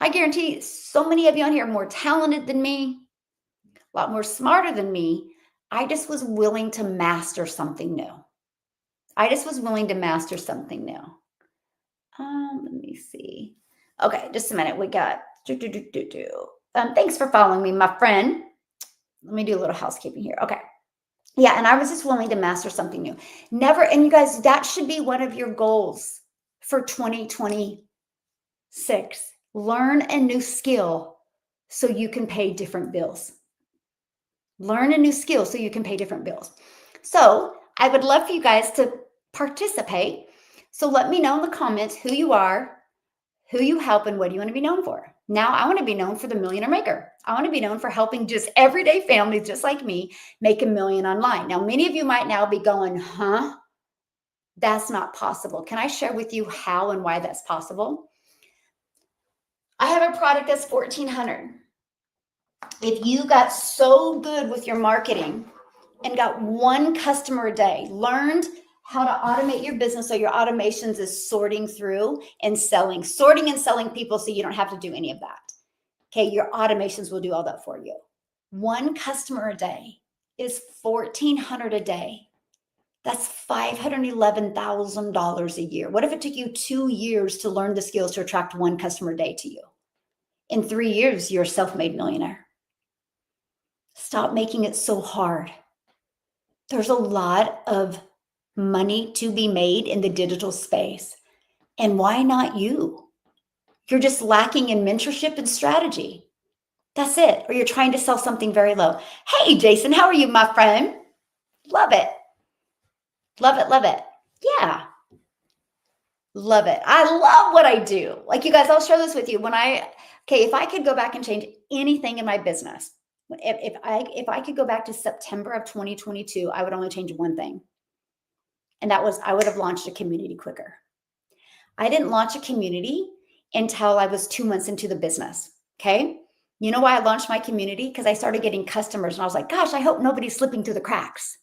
S1: I guarantee so many of you on here are more talented than me, a lot more smarter than me. I just was willing to master something new. Let me see. Okay, just a minute. We got thanks for following me, my friend. Let me do a little housekeeping here. Okay. Yeah, and I was just willing to master something new. Never, and you guys, that should be one of your goals for 2026. Learn a new skill so you can pay different bills. Learn a new skill so you can pay different bills. So I would love for you guys to participate. So let me know in the comments who you are, who you help, and what do you want to be known for. Now I want to be known for the millionaire maker. I want to be known for helping just everyday families just like me make $1 million online. Now, many of you might now be going, huh? That's not possible. Can I share with you how and why that's possible? I have a product that's $1,400. If you got so good with your marketing and got one customer a day, learned how to automate your business so your automations is sorting through and sorting and selling people so you don't have to do any of that. Okay, your automations will do all that for you. One customer a day is $1,400 a day. That's $511,000 a year. What if it took you 2 years to learn the skills to attract one customer a day to you? In 3 years, you're a self-made millionaire. Stop making it so hard. There's a lot of money to be made in the digital space. And why not you? You're just lacking in mentorship and strategy. That's it. Or you're trying to sell something very low. Hey, Jason, how are you, my friend? Love it. Love it. Love it. Yeah. Love it. I love what I do. Like, you guys, I'll share this with you. If I could go back and change anything in my business, if I could go back to September of 2022, I would only change one thing. And that was I would have launched a community quicker. I didn't launch a community until I was 2 months into the business. Okay. You know why I launched my community? Because I started getting customers and I was like, gosh, I hope nobody's slipping through the cracks.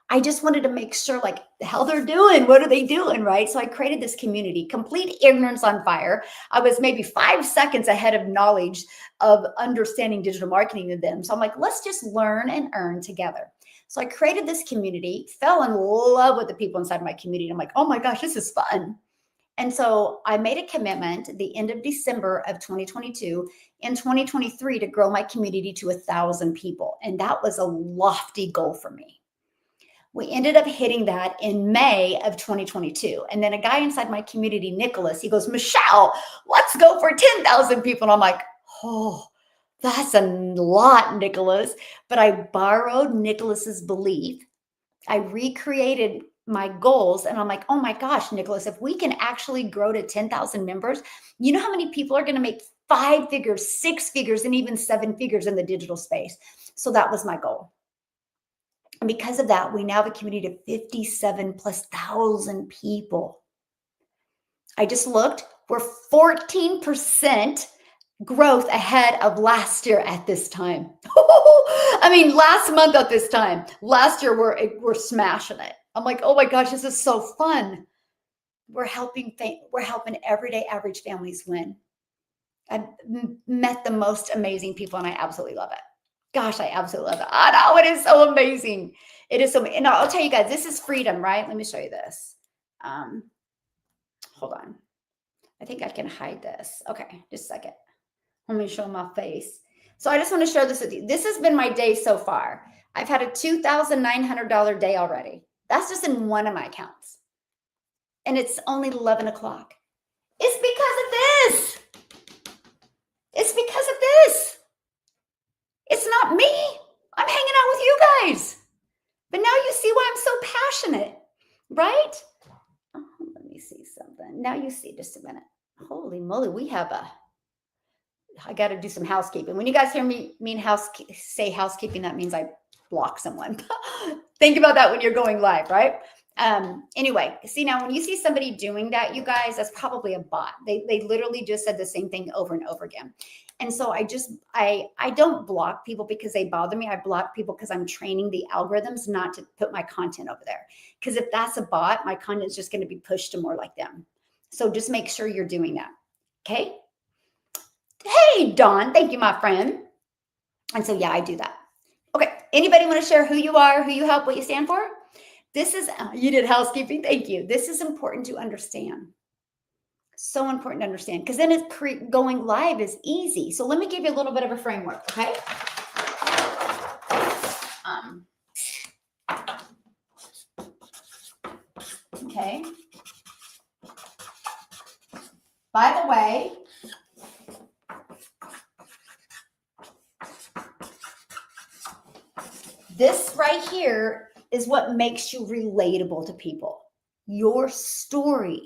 S1: I just wanted to make sure like how they're doing. What are they doing? Right. So I created this community, complete ignorance on fire. I was maybe 5 seconds ahead of knowledge of understanding digital marketing to them. So I'm like, let's just learn and earn together. So I created this community, fell in love with the people inside my community. I'm like, oh my gosh, this is fun. And so I made a commitment at the end of December of 2022 in 2023 to grow my community to 1,000 people. And that was a lofty goal for me. We ended up hitting that in May of 2022. And then a guy inside my community, Nicholas, he goes, Michelle, let's go for 10,000 people. And I'm like, oh, that's a lot, Nicholas. But I borrowed Nicholas's belief. I recreated my goals. And I'm like, oh my gosh, Nicholas, if we can actually grow to 10,000 members, you know how many people are going to make 5 figures, 6 figures, and even 7 figures in the digital space? So that was my goal. And because of that, we now have a community of 57,000+ people. I just looked, we're 14% growth ahead of last year at this time. I mean, last month at this time. Last year, we're smashing it. I'm like, oh my gosh, this is so fun. We're helping everyday average families win. I've met the most amazing people and I absolutely love it. Gosh, I absolutely love it. I know, it is so amazing. It is so amazing. And I'll tell you guys, this is freedom, right? Let me show you this. Hold on. I think I can hide this. Okay, just a second. Let me show my face. So I just want to share this with you. This has been my day so far. I've had a $2,900 day already. That's just in one of my accounts. And it's only 11 o'clock. It's because of this. It's because of this. It's not me. I'm hanging out with you guys. But now you see why I'm so passionate, right? Oh, let me see something. Now you see, just a minute. Holy moly, we have I got to do some housekeeping. When you guys hear me say housekeeping, that means I block someone. Think about that when you're going live, right? Anyway, see now when you see somebody doing that, you guys, that's probably a bot. They literally just said the same thing over and over again. And so I don't block people because they bother me. I block people because I'm training the algorithms not to put my content over there. Because if that's a bot, my content is just going to be pushed to more like them. So just make sure you're doing that. Okay. Hey, Dawn. Thank you, my friend. And so, yeah, I do that. Okay. Anybody want to share who you are, who you help, what you stand for? This is, you did housekeeping. Thank you. This is important to understand. So important to understand because then it's going live is easy. So let me give you a little bit of a framework. Okay. Okay. By the way, this right here is what makes you relatable to people. Your story.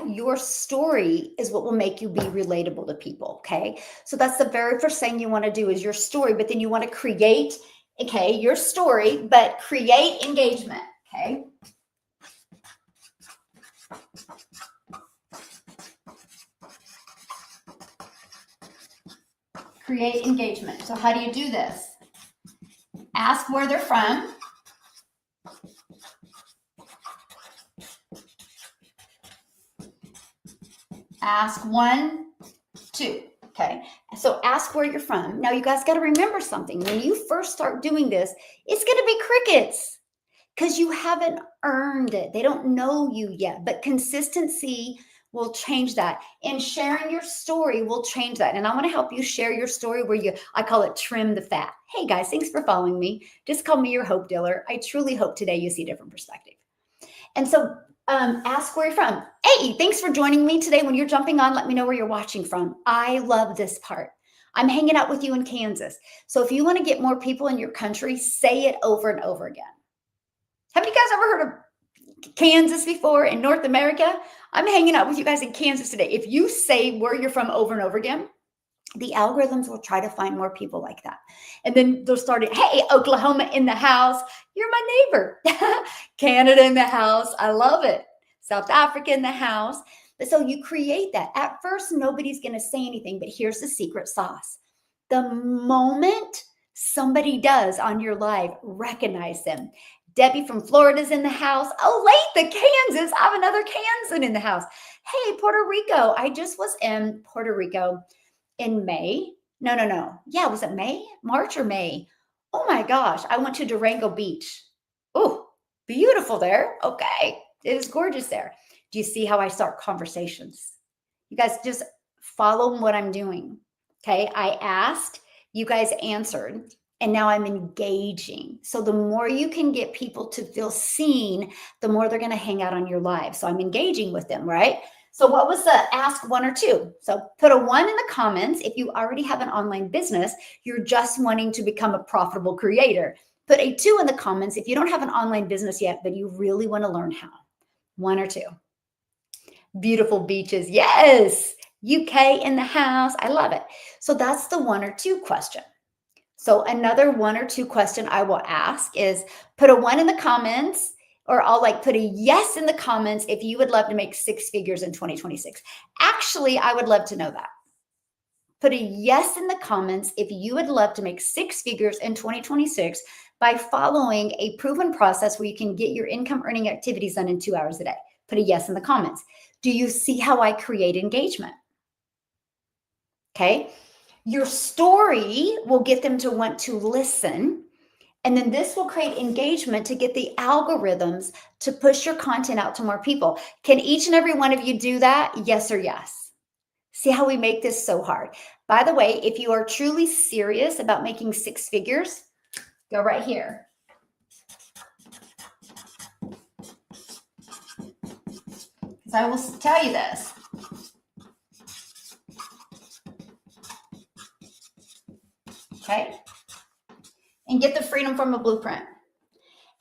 S1: Your story is what will make you be relatable to people. Okay. So that's the very first thing you want to do is your story, but then you want to create, okay, your story, but create engagement. Okay. Create engagement. So how do you do this? Ask where they're from. Ask 1, 2. Okay. So ask where you're from. Now you guys got to remember something. When you first start doing this, it's going to be crickets because you haven't earned it. They don't know you yet, but consistency will change that. And sharing your story will change that. And I want to help you share your story where I call it trim the fat. Hey guys, thanks for following me. Just call me your hope dealer. I truly hope today you see a different perspective. And so ask where you're from. Hey, thanks for joining me today. When you're jumping on, let me know where you're watching from. I love this part. I'm hanging out with you in Kansas. So if you want to get more people in your country, say it over and over again. Have you guys ever heard of Kansas before in North America? I'm hanging out with you guys in Kansas today. If you say where you're from over and over again, the algorithms will try to find more people like that. And then they'll start it, hey, Oklahoma in the house. You're my neighbor. Canada in the house. I love it. South Africa in the house. But so you create that. At first, nobody's going to say anything, but here's the secret sauce. The moment somebody does on your live, recognize them. Debbie from Florida's in the house. Oh, Latha, Kansas. I have another Kansan in the house. Hey, Puerto Rico. I just was in Puerto Rico in May. No. Yeah, was it May? March or May? Oh my gosh. I went to Durango Beach. Oh, beautiful there. Okay. It is gorgeous there. Do you see how I start conversations? You guys just follow what I'm doing. Okay. I asked, you guys answered, and now I'm engaging. So the more you can get people to feel seen, the more they're going to hang out on your live. So I'm engaging with them, right? So what was the ask 1 or 2? So put a 1 in the comments if you already have an online business, you're just wanting to become a profitable creator. Put a 2 in the comments if you don't have an online business yet, but you really want to learn how. 1 or 2. Beautiful beaches. Yes. UK in the house. I love it. So that's the 1 or 2 question. So another 1 or 2 question I will ask is put a 1 in the comments, or I'll put a yes in the comments if you would love to make 6 figures in 2026. Actually, I would love to know that. Put a yes in the comments if you would love to make 6 figures in 2026 by following a proven process where you can get your income earning activities done in 2 hours a day. Put a yes in the comments. Do you see how I create engagement? Okay. Your story will get them to want to listen. And then this will create engagement to get the algorithms to push your content out to more people. Can each and every one of you do that? Yes or yes? See how we make this so hard. By the way, if you are truly serious about making 6 figures, go right here. Because I will tell you this. Okay. And get the freedom from a blueprint.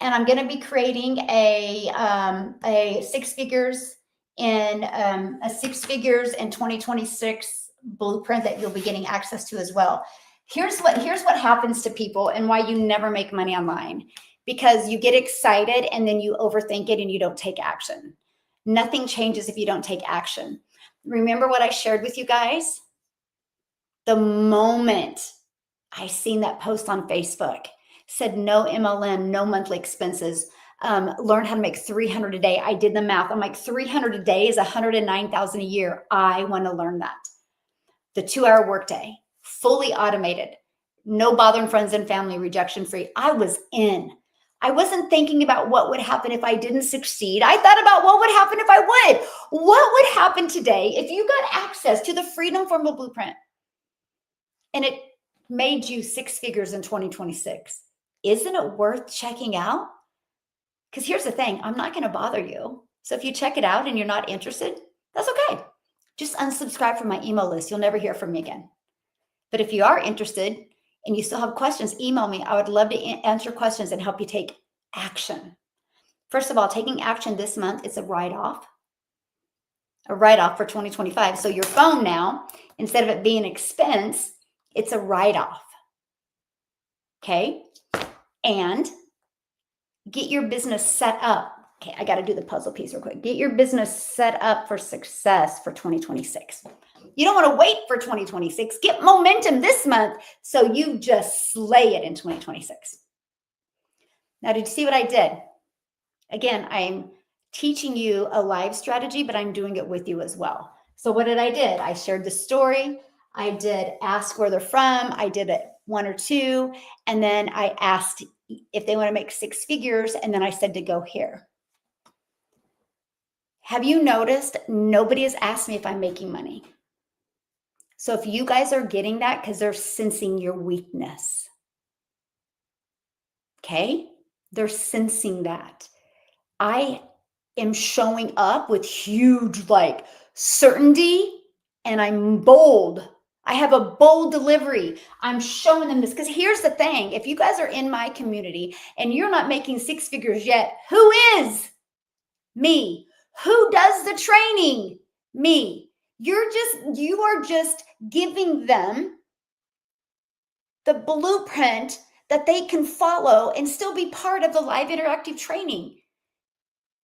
S1: And I'm going to be creating a 6 figures in a six figures in 2026 blueprint that you'll be getting access to as well. Here's what happens to people and why you never make money online. Because you get excited and then you overthink it and you don't take action. Nothing changes if you don't take action. Remember what I shared with you guys? The moment I seen that post on Facebook, said no MLM, no monthly expenses, learn how to make 300 a day. I did the math. I'm like, 300 a day is 109,000 a year. I want to learn that. The 2-hour workday, fully automated, no bothering friends and family, rejection free. I was in. I wasn't thinking about what would happen if I didn't succeed. I thought about what would happen if I would. What would happen today if you got access to the Freedom Formula Blueprint and it made you six figures in 2026? Isn't it worth checking out? Because here's the thing, I'm not going to bother you. So if you check it out and you're not interested, that's okay. Just unsubscribe from my email list. You'll never hear from me again. But if you are interested and you still have questions, email me. I would love to answer questions and help you take action. First of all, taking action this month is a write-off for 2025. So your phone now, instead of it being an expense, it's a write-off. Okay? And get your business set up. Okay, I got to do the puzzle piece real quick. Get your business set up for success for 2026. You don't want to wait for 2026. Get momentum this month so you just slay it in 2026. Now, did you see what I did? Again, I'm teaching you a live strategy, but I'm doing it with you as well. So what did I did? I shared the story. I did ask where they're from. I did it 1 or 2. And then I asked if they want to make 6 figures. And then I said to go here. Have you noticed nobody has asked me if I'm making money? So if you guys are getting that, because they're sensing your weakness. Okay? They're sensing that. I am showing up with huge like certainty and I'm bold. I have a bold delivery. I'm showing them this because here's the thing. If you guys are in my community and you're not making 6 figures yet, who is? Me. Who does the training? Me. You are just giving them the blueprint that they can follow and still be part of the live interactive training.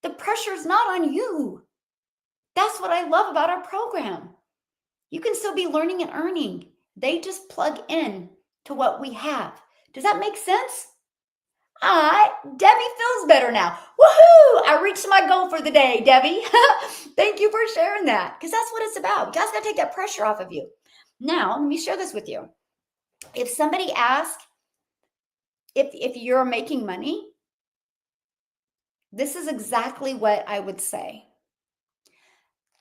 S1: The pressure is not on you. That's what I love about our program. You can still be learning and earning. They just plug in to what we have. Does that make sense? Debbie feels better now. Woohoo! I reached my goal for the day, Debbie. Thank you for sharing that because that's what it's about. You guys got to take that pressure off of you. Now, let me share this with you. If somebody asks if you're making money, this is exactly what I would say.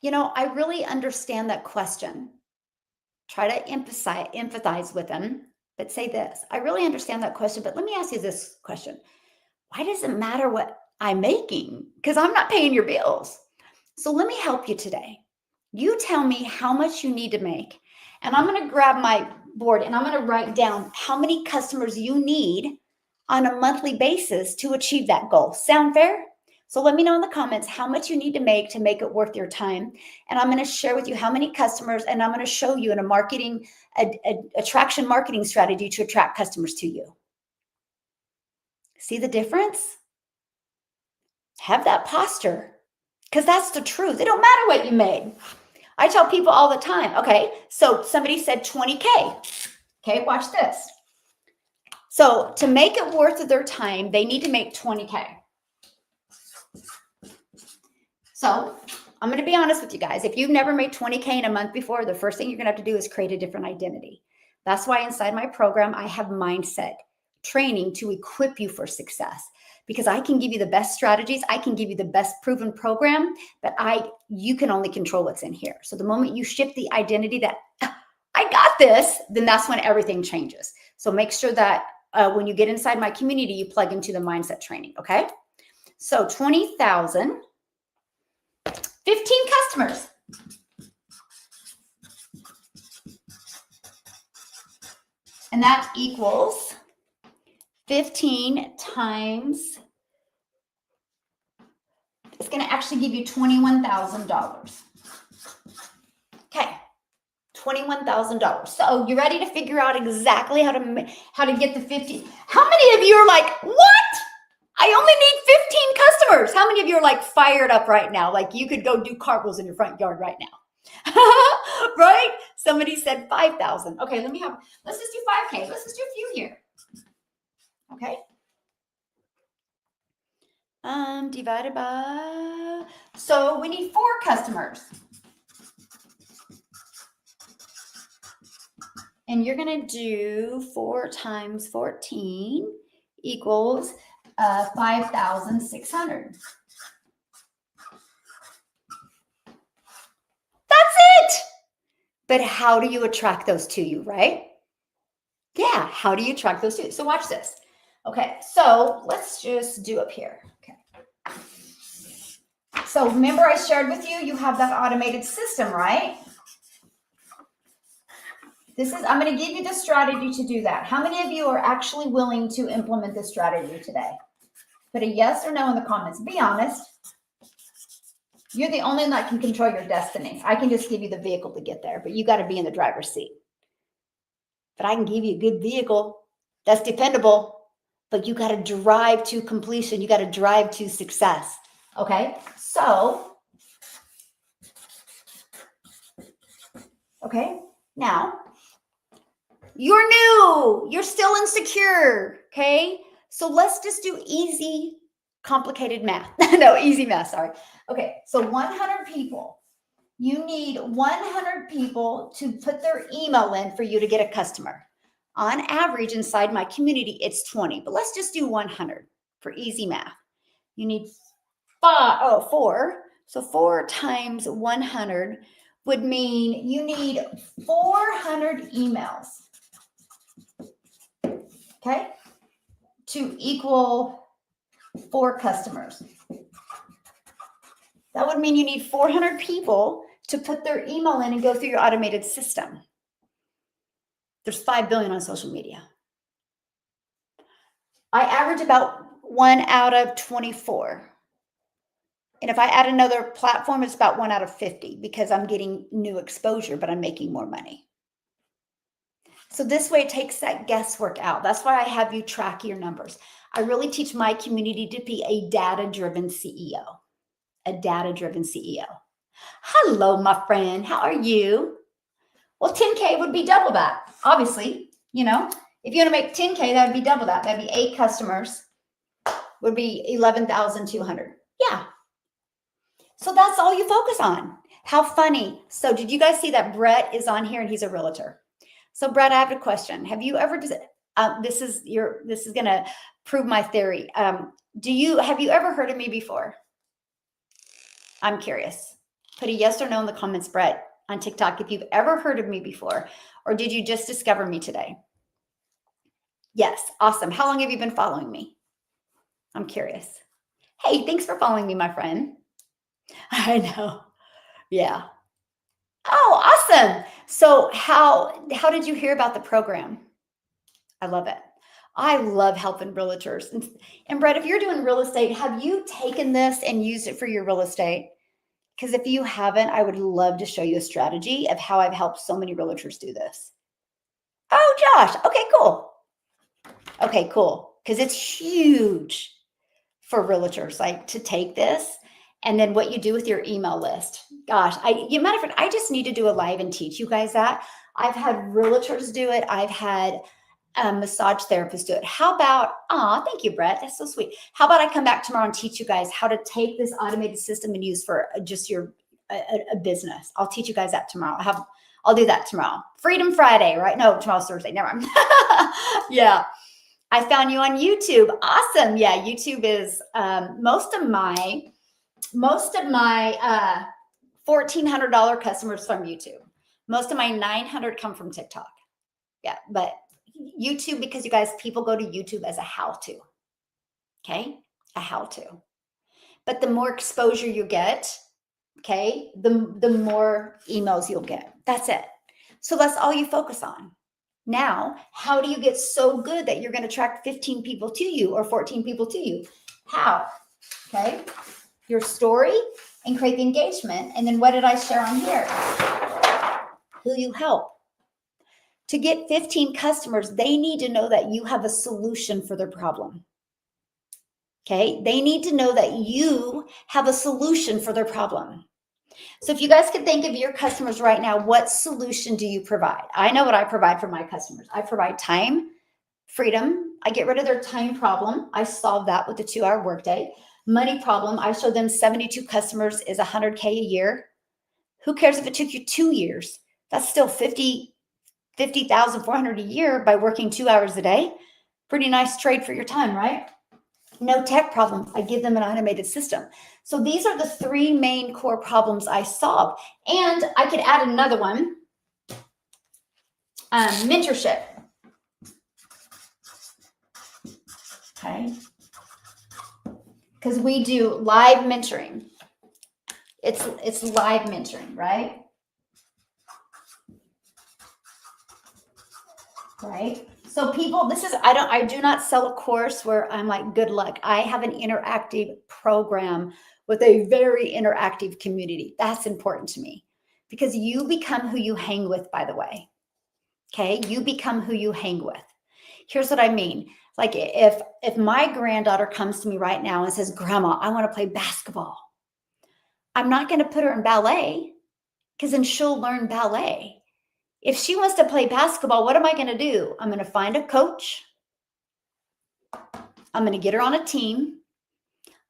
S1: You know, I really understand that question. Try to empathize with them, but say this. I really understand that question, but let me ask you this question. Why does it matter what I'm making? Because I'm not paying your bills. So let me help you today. You tell me how much you need to make, and I'm going to grab my board and I'm going to write down how many customers you need on a monthly basis to achieve that goal. Sound fair? So let me know in the comments how much you need to make it worth your time. And I'm going to share with you how many customers, and I'm going to show you in a attraction marketing strategy to attract customers to you. See the difference? Have that posture because that's the truth. It don't matter what you made. I tell people all the time, okay, so somebody said 20K. Okay, watch this. So to make it worth their time, they need to make 20K. So I'm going to be honest with you guys. If you've never made 20K in a month before, the first thing you're going to have to do is create a different identity. That's why inside my program, I have mindset training to equip you for success because I can give you the best strategies. I can give you the best proven program, but you can only control what's in here. So the moment you shift the identity that I got this, then that's when everything changes. So make sure that when you get inside my community, you plug into the mindset training. Okay. So 20,000. 15 customers. And that equals 15 times It's going to actually give you $21,000. Okay. $21,000. So you ready to figure out exactly how to get the 50? How many of you are like, what? I only need 15 customers. How many of you are like fired up right now? Like you could go do cartwheels in your front yard right now. Right? Somebody said 5,000. Okay, let's just do 5K. Let's just do a few here. Okay. Divided by, so we need 4 customers. And you're going to do 4 times 14 equals 5,600. That's it. But how do you attract those to you, right? Yeah, how do you attract those to you? So watch this. Okay, so let's just do up here. Okay. So remember I shared with you, you have that automated system, right? I'm going to give you the strategy to do that. How many of you are actually willing to implement this strategy today? Put a yes or no in the comments. Be honest. You're the only one that can control your destiny. I can just give you the vehicle to get there, but you got to be in the driver's seat. But I can give you a good vehicle that's dependable, but you got to drive to completion. You got to drive to success. Okay. So, okay. Now, you're new. You're still insecure. Okay. So let's just do easy, complicated math. No, easy math. Sorry. Okay. So 100 people. You need 100 people to put their email in for you to get a customer. On average, inside my community, it's 20, but let's just do 100 for easy math. You need 4. So 4 times 100 would mean you need 400 emails. Okay, to equal 4 customers. That would mean you need 400 people to put their email in and go through your automated system. There's 5 billion on social media. I average about 1 out of 24. And if I add another platform, it's about 1 out of 50 because I'm getting new exposure, but I'm making more money. So this way it takes that guesswork out. That's why I have you track your numbers. I really teach my community to be a data-driven CEO. A data-driven CEO. Hello, my friend. How are you? Well, 10K would be double that. Obviously, you know, if you want to make 10K, that would be double that. That'd be 8 customers. Would be 11,200. Yeah. So that's all you focus on. How funny. So did you guys see that Brett is on here and he's a realtor? So Brett, I have a question. Have you ever, this is going to prove my theory. Have you ever heard of me before? I'm curious. Put a yes or no in the comments, Brett, on TikTok, if you've ever heard of me before, or did you just discover me today? Yes. Awesome. How long have you been following me? I'm curious. Hey, thanks for following me, my friend. I know. Yeah. Oh, awesome. So how did you hear about the program? I love it. I love helping realtors. And Brett, if you're doing real estate, have you taken this and used it for your real estate? Because if you haven't, I would love to show you a strategy of how I've helped so many realtors do this. Oh, Josh. Okay, cool. Okay, cool. Because it's huge for realtors, like to take this. And then what you do with your email list. Gosh, matter of fact, I just need to do a live and teach you guys that. I've had realtors do it. I've had massage therapists do it. How about, thank you, Brett. That's so sweet. How about I come back tomorrow and teach you guys how to take this automated system and use for just your a business. I'll teach you guys that tomorrow. I'll do that tomorrow. Freedom Friday, right? No, tomorrow's Thursday. Never mind. Yeah. I found you on YouTube. Awesome. Yeah, YouTube is most of my $1,400 customers from YouTube. Most of my 900 come from TikTok. Yeah, but YouTube, because you guys, people go to YouTube as a how-to. Okay, a how-to. But the more exposure you get, okay, the more emails you'll get. That's it. So that's all you focus on. Now, how do you get so good that you're going to attract 15 people to you or 14 people to you? How? Okay. your story and create the engagement. And then what did I share on here? Who you help. To get 15 customers, they need to know that you have a solution for their problem. Okay, they need to know that you have a solution for their problem. So if you guys could think of your customers right now, what solution do you provide? I know what I provide for my customers. I provide time, freedom. I get rid of their time problem. I solve that with the 2-hour workday. Money problem. I show them 72 customers is $100K a year. Who cares if it took you 2 years? That's still $50,400 a year by working 2 hours a day. Pretty nice trade for your time, right? No tech problem. I give them an automated system. So these are the 3 main core problems I solve. And I could add another one, mentorship. Okay. Because we do live mentoring. It's live mentoring, right? Right. So people, I do not sell a course where I'm like, good luck. I have an interactive program with a very interactive community. That's important to me because you become who you hang with, by the way. Okay. You become who you hang with. Here's what I mean. Like if my granddaughter comes to me right now and says, Grandma, I want to play basketball. I'm not going to put her in ballet because then she'll learn ballet. If she wants to play basketball, what am I going to do? I'm going to find a coach. I'm going to get her on a team.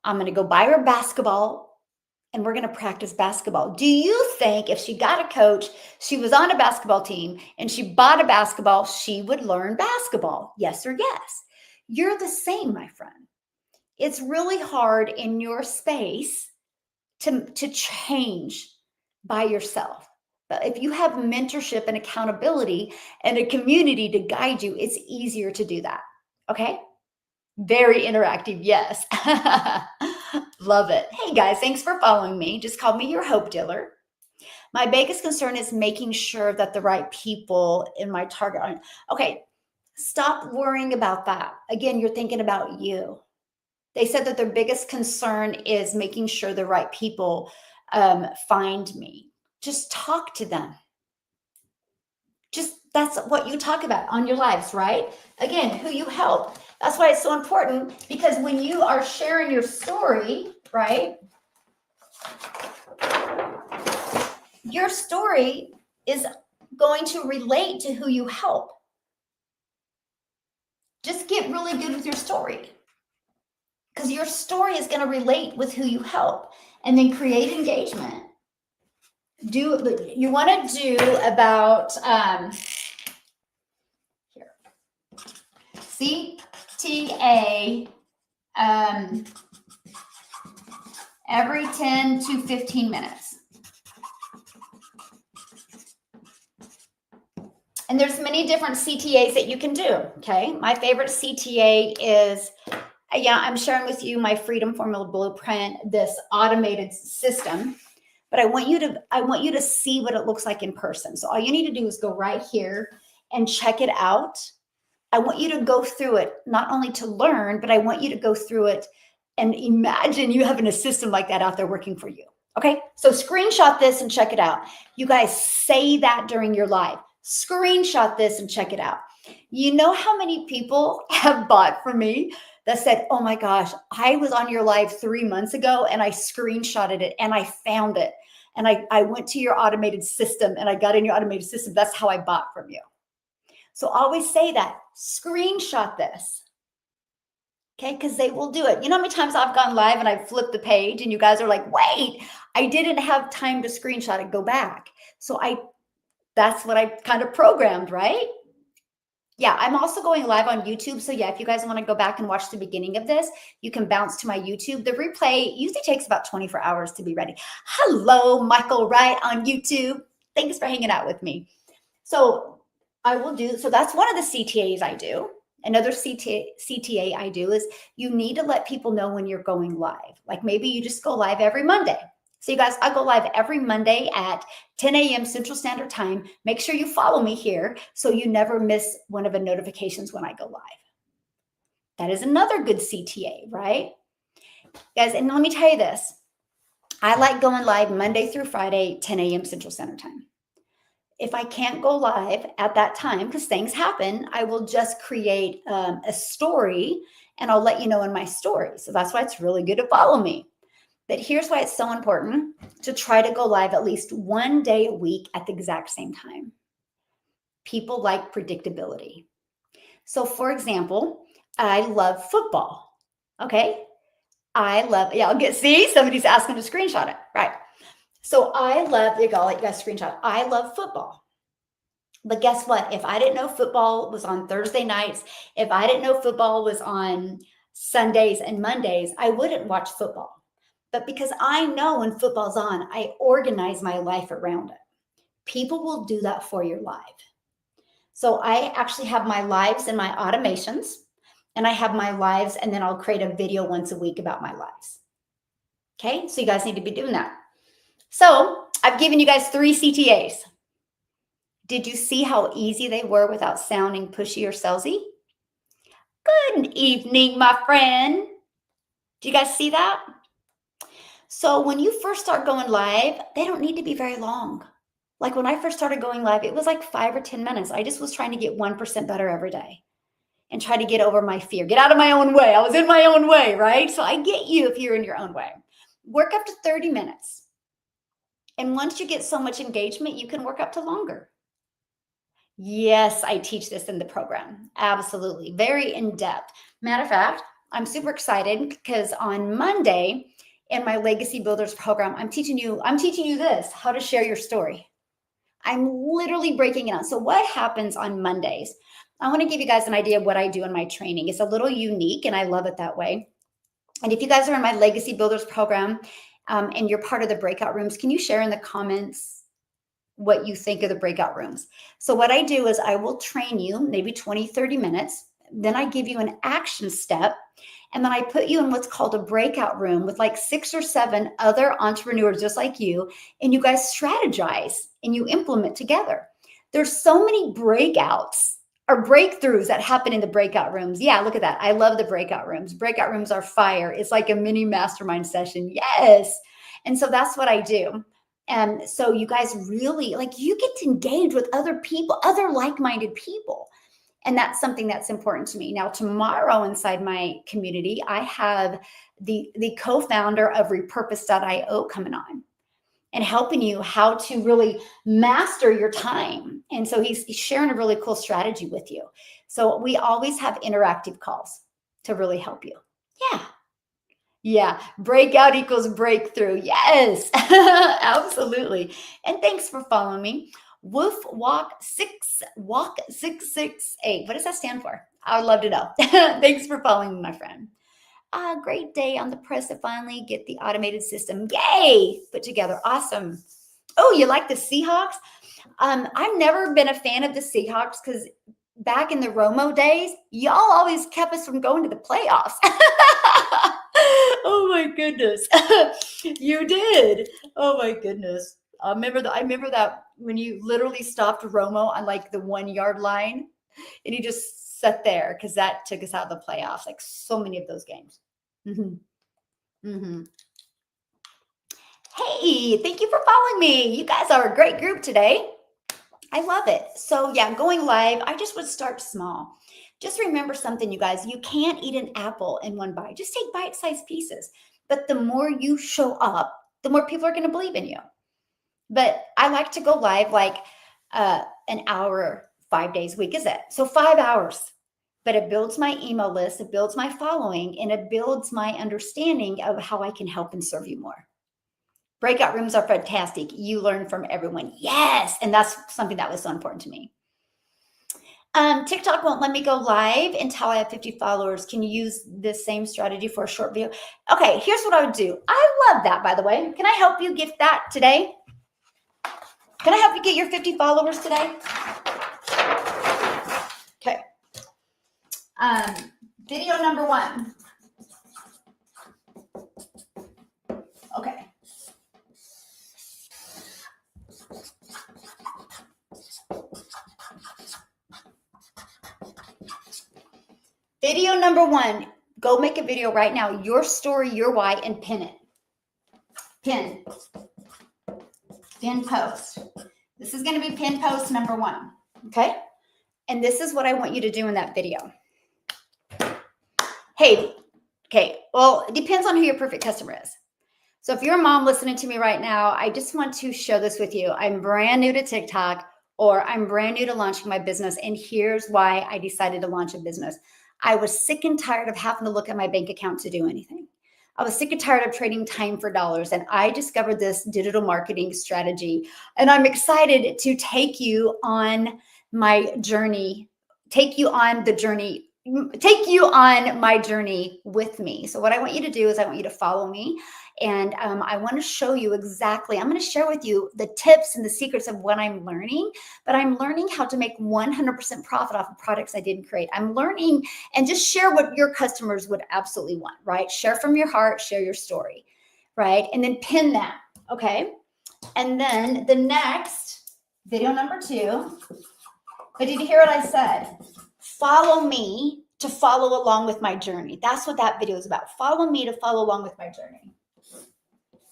S1: I'm going to go buy her basketball and we're going to practice basketball. Do you think if she got a coach, she was on a basketball team and she bought a basketball, she would learn basketball? Yes or yes? You're the same, my friend. It's really hard in your space to change by yourself. But if you have mentorship and accountability and a community to guide you, it's easier to do that. Okay? Very interactive. Yes. Love it. Hey guys, thanks for following me. Just call me your hope dealer. My biggest concern is making sure that the right people in my target audience. Okay. Stop worrying about that. Again, you're thinking about you. They said that their biggest concern is making sure the right people find me. Just talk to them. That's what you talk about on your lives, right? Again, who you help. That's why it's so important because when you are sharing your story, right? Your story is going to relate to who you help. Just get really good with your story because your story is going to relate with who you help and then create engagement. You want to do about here CTA every 10 to 15 minutes. And there's many different CTAs that you can do, okay? My favorite CTA is, I'm sharing with you my Freedom Formula Blueprint, this automated system. But I want you to see what it looks like in person. So all you need to do is go right here and check it out. I want you to go through it, not only to learn, but I want you to go through it and imagine you having a system like that out there working for you. Okay, so screenshot this and check it out. You guys say that during your live. Screenshot this and check it out. You know how many people have bought from me that said, oh my gosh, I was on your live 3 months ago and I screenshotted it and I found it. And I went to your automated system and I got in your automated system. That's how I bought from you. So always say that. Screenshot this. Okay, because they will do it. You know how many times I've gone live and I've flipped the page and you guys are like, wait, I didn't have time to screenshot it, go back. So that's what I kind of programmed, right? Yeah, I'm also going live on YouTube. So yeah, if you guys want to go back and watch the beginning of this, you can bounce to my YouTube. The replay usually takes about 24 hours to be ready. Hello, Michael Wright on YouTube. Thanks for hanging out with me. So that's one of the CTAs I do. Another CTA I do is you need to let people know when you're going live. Like maybe you just go live every Monday. So you guys, I go live every Monday at 10 a.m. Central Standard Time. Make sure you follow me here so you never miss one of the notifications when I go live. That is another good CTA, right? Guys, and let me tell you this. I like going live Monday through Friday, 10 a.m. Central Standard Time. If I can't go live at that time, because things happen, I will just create a story and I'll let you know in my story. So that's why it's really good to follow me. But here's why it's so important to try to go live at least one day a week at the exact same time. People like predictability. So, for example, I love football. Okay. See, somebody's asking to screenshot it. Right. So I love, there you go, like guys screenshot. I love football. But guess what? If I didn't know football was on Thursday nights, if I didn't know football was on Sundays and Mondays, I wouldn't watch football. But because I know when football's on, I organize my life around it. People will do that for your live. So I actually have my lives and my automations, and I have my lives, and then I'll create a video once a week about my lives. Okay, so you guys need to be doing that. So I've given you guys 3 CTAs. Did you see how easy they were without sounding pushy or salesy? Good evening, my friend. Do you guys see that? So when you first start going live, they don't need to be very long. Like when I first started going live, it was like 5 or 10 minutes. I just was trying to get 1% better every day and try to get over my fear, get out of my own way. I was in my own way, right? So I get you if you're in your own way. Work up to 30 minutes. And once you get so much engagement, you can work up to longer. Yes, I teach this in the program. Absolutely. Very in-depth. Matter of fact, I'm super excited because on Monday in my Legacy Builders program, I'm teaching you this, how to share your story. I'm literally breaking it down. So what happens on Mondays? I want to give you guys an idea of what I do in my training. It's a little unique and I love it that way. And if you guys are in my Legacy Builders program and you're part of the breakout rooms, can you share in the comments what you think of the breakout rooms? So what I do is I will train you maybe 20, 30 minutes. Then I give you an action step. And then I put you in what's called a breakout room with like 6 or 7 other entrepreneurs just like you. And you guys strategize and you implement together. There's so many breakouts or breakthroughs that happen in the breakout rooms. Yeah, look at that. I love the breakout rooms. Breakout rooms are fire. It's like a mini mastermind session. Yes. And so that's what I do. And so you guys really, like, you get to engage with other people, other like-minded people. And that's something that's important to me. Now, tomorrow inside my community, I have the co-founder of repurpose.io coming on and helping you how to really master your time. And so he's sharing a really cool strategy with you. So we always have interactive calls to really help you. Yeah. Yeah, breakout equals breakthrough. Yes, absolutely. And thanks for following me. Woof Walk 668. What does that stand for? I would love to know. Thanks for following me, my friend. A great day on the press to finally get the automated system. Yay! Put together. Awesome. Oh, you like the Seahawks? I've never been a fan of the Seahawks because back in the Romo days, y'all always kept us from going to the playoffs. Oh my goodness. You did. Oh my goodness. I remember that when you literally stopped Romo on like the 1-yard line and he just sat there because that took us out of the playoffs, like so many of those games. Hey, thank you for following me. You guys are a great group today. I love it. So yeah, going live, I just would start small. Just remember something, you guys, you can't eat an apple in one bite. Just take bite-sized pieces. But the more you show up, the more people are going to believe in you. But I like to go live like an hour, 5 days a week is it? So 5 hours. But it builds my email list, it builds my following, and it builds my understanding of how I can help and serve you more. Breakout rooms are fantastic. You learn from everyone. Yes. And that's something that was so important to me. TikTok won't let me go live until I have 50 followers. Can you use this same strategy for a short video? Okay, here's what I would do. I love that, by the way. Can I help you get that today? Can I help you get your 50 followers today? Okay. Video number 1. Okay. Video number 1, go make a video right now, your story, your why, and pin it. Pin post. This is going to be pin post number 1. Okay. And this is what I want you to do in that video. Hey, okay. Well, it depends on who your perfect customer is. So if you're a mom listening to me right now, I just want to share this with you. I'm brand new to TikTok, or I'm brand new to launching my business. And here's why I decided to launch a business. I was sick and tired of having to look at my bank account to do anything. I was sick and tired of trading time for dollars. And I discovered this digital marketing strategy. And I'm excited to take you on my journey, take you on my journey with me. So what I want you to do is I want you to follow me. And I want to show you exactly, I'm going to share with you the tips and the secrets of what I'm learning, but I'm learning how to make 100% profit off of products I didn't create. I'm learning and just share what your customers would absolutely want, right? Share from your heart, share your story, right? And then pin that, okay? And then the next video number 2, but did you hear what I said? Follow me to follow along with my journey. That's what that video is about. Follow me to follow along with my journey.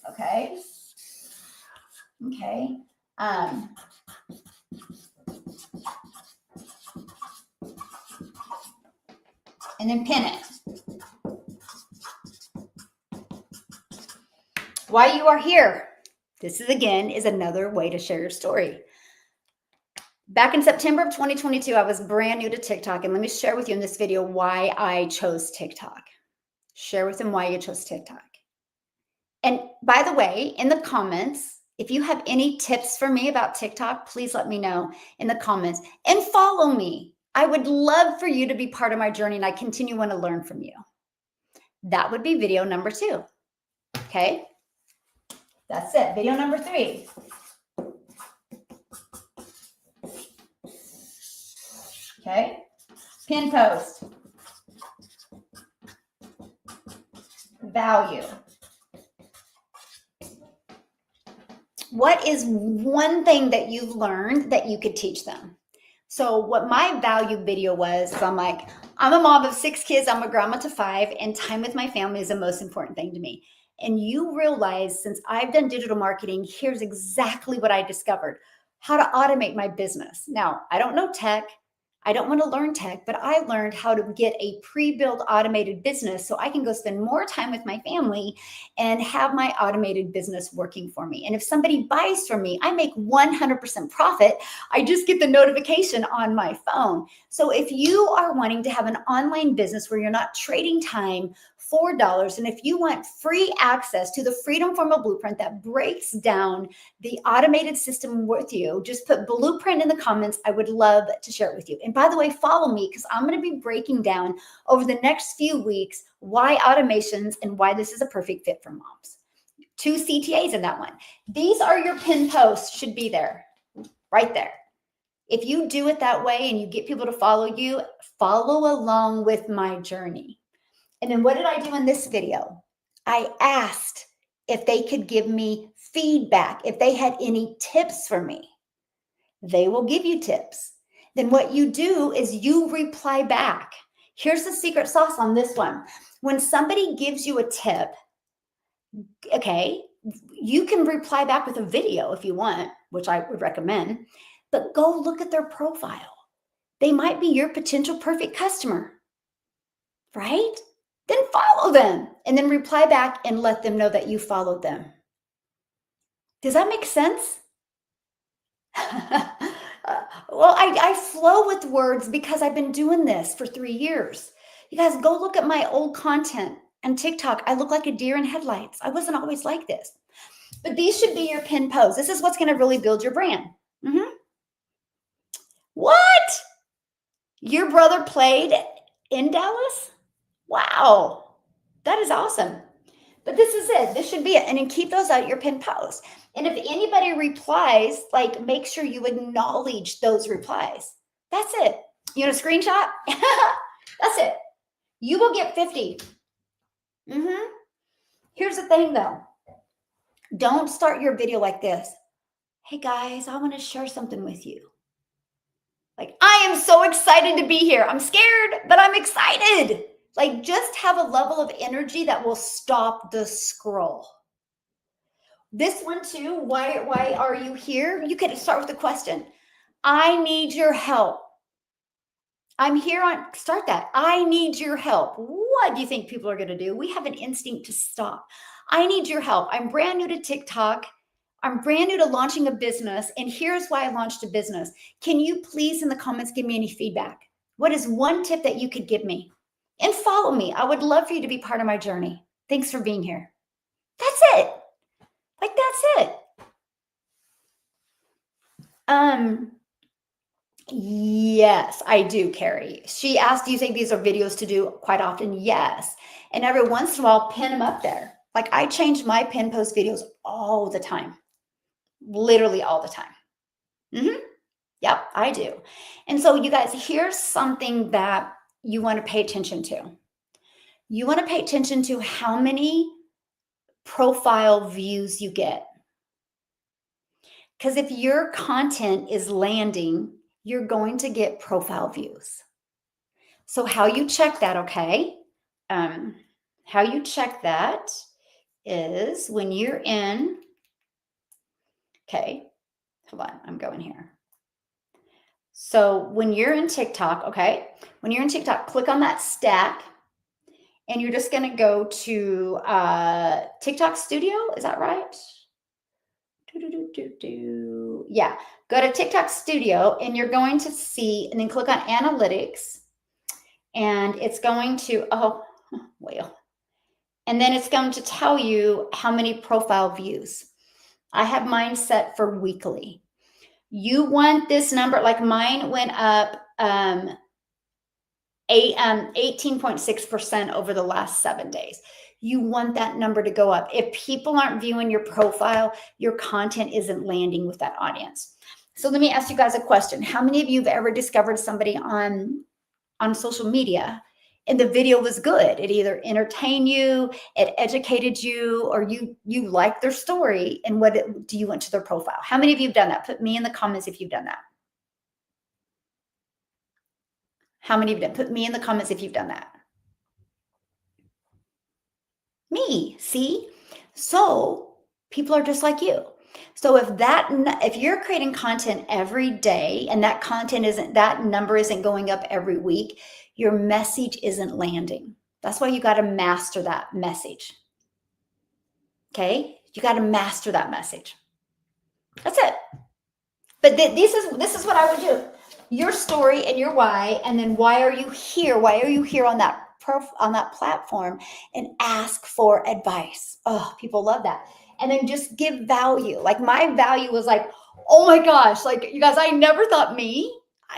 S1: Okay. Okay. And then pin it. Why you are here. This is another way to share your story. Back in September of 2022, I was brand new to TikTok. And let me share with you in this video why I chose TikTok. Share with them why you chose TikTok. And by the way, in the comments, if you have any tips for me about TikTok, please let me know in the comments and follow me. I would love for you to be part of my journey, and I continue want to learn from you. That would be video number 2. Okay. That's it. Video number 3. Okay. Pin post. Value. What is one thing that you've learned that you could teach them? So what my value video was, I'm like, I'm a mom of 6 kids. I'm a grandma to 5, and time with my family is the most important thing to me. And you realize, since I've done digital marketing, here's exactly what I discovered: how to automate my business. Now, I don't know tech. I don't want to learn tech, but I learned how to get a pre-built automated business so I can go spend more time with my family and have my automated business working for me. And if somebody buys from me, I make 100% profit. I just get the notification on my phone. So if you are wanting to have an online business where you're not trading time for dollars, and if you want free access to the Freedom Formula Blueprint that breaks down the automated system with you, just put blueprint in the comments. I would love to share it with you. And by the way, follow me, because I'm going to be breaking down over the next few weeks why automations and why this is a perfect fit for moms. 2 CTAs in that one. These are your pin posts, should be there, right there. If you do it that way and you get people to follow you, follow along with my journey. And then what did I do in this video? I asked if they could give me feedback, if they had any tips for me. They will give you tips. Then what you do is you reply back. Here's the secret sauce on this one. When somebody gives you a tip, okay, you can reply back with a video if you want, which I would recommend, but go look at their profile. They might be your potential perfect customer, right? Then follow them and then reply back and let them know that you followed them. Does that make sense? Well, I flow with words because I've been doing this for 3 years. You guys, go look at my old content on TikTok. I look like a deer in headlights. I wasn't always like this. But these should be your pin posts. This is what's going to really build your brand. What? Your brother played in Dallas? Wow, that is awesome. But this is it. This should be it. And then keep those out your pin posts. And if anybody replies, like, make sure you acknowledge those replies. That's it. You want a screenshot? That's it. You will get 50. Here's the thing though. Don't start your video like this. Hey guys, I want to share something with you. Like, I am so excited to be here. I'm scared, but I'm excited. Like, just have a level of energy that will stop the scroll. This one too, why are you here? You can start with the question. I need your help. I'm here on, start that. I need your help. What do you think people are going to do? We have an instinct to stop. I need your help. I'm brand new to TikTok. I'm brand new to launching a business. And here's why I launched a business. Can you please in the comments give me any feedback? What is one tip that you could give me? And follow me. I would love for you to be part of my journey. Thanks for being here. That's it. Like, that's it. Yes, I do, Carrie. She asked, do you think these are videos to do quite often? Yes. And every once in a while, pin them up there. Like, I change my pin post videos all the time, literally all the time. Yep, I do. And so you guys, here's something that you want to pay attention to. You want to pay attention to how many profile views you get. Because if your content is landing, you're going to get profile views. So how you check that, okay? How you check that is when you're in, okay, hold on, I'm going here. So when you're in TikTok, okay, when you're in TikTok, click on that stack and you're just going to go to TikTok Studio. Is that right? Yeah, go to TikTok Studio and you're going to see, and then click on Analytics, and it's going to, oh, well, and then it's going to tell you how many profile views. I have mine set for weekly. You want this number, like mine went up 18.6% over the last 7 days. You want that number to go up. If people aren't viewing your profile, your content isn't landing with that audience. So let me ask you guys a question. How many of you have ever discovered somebody on social media and the video was good? It either entertained you, it educated you, or you liked their story, and do you went to their profile? How many of you have done that? Put me in the comments if you've done that. How many of you? Put me in the comments if you've done that. Me, see? So people are just like you. So if you're creating content every day and that number isn't going up every week, your message isn't landing. That's why you got to master that message. Okay? You got to master that message. That's it. But this is what I would do. Your story and your why, and then why are you here? Why are you here on that platform, and ask for advice. Oh, people love that. And then just give value. Like my value was like, oh my gosh, like you guys, I never thought I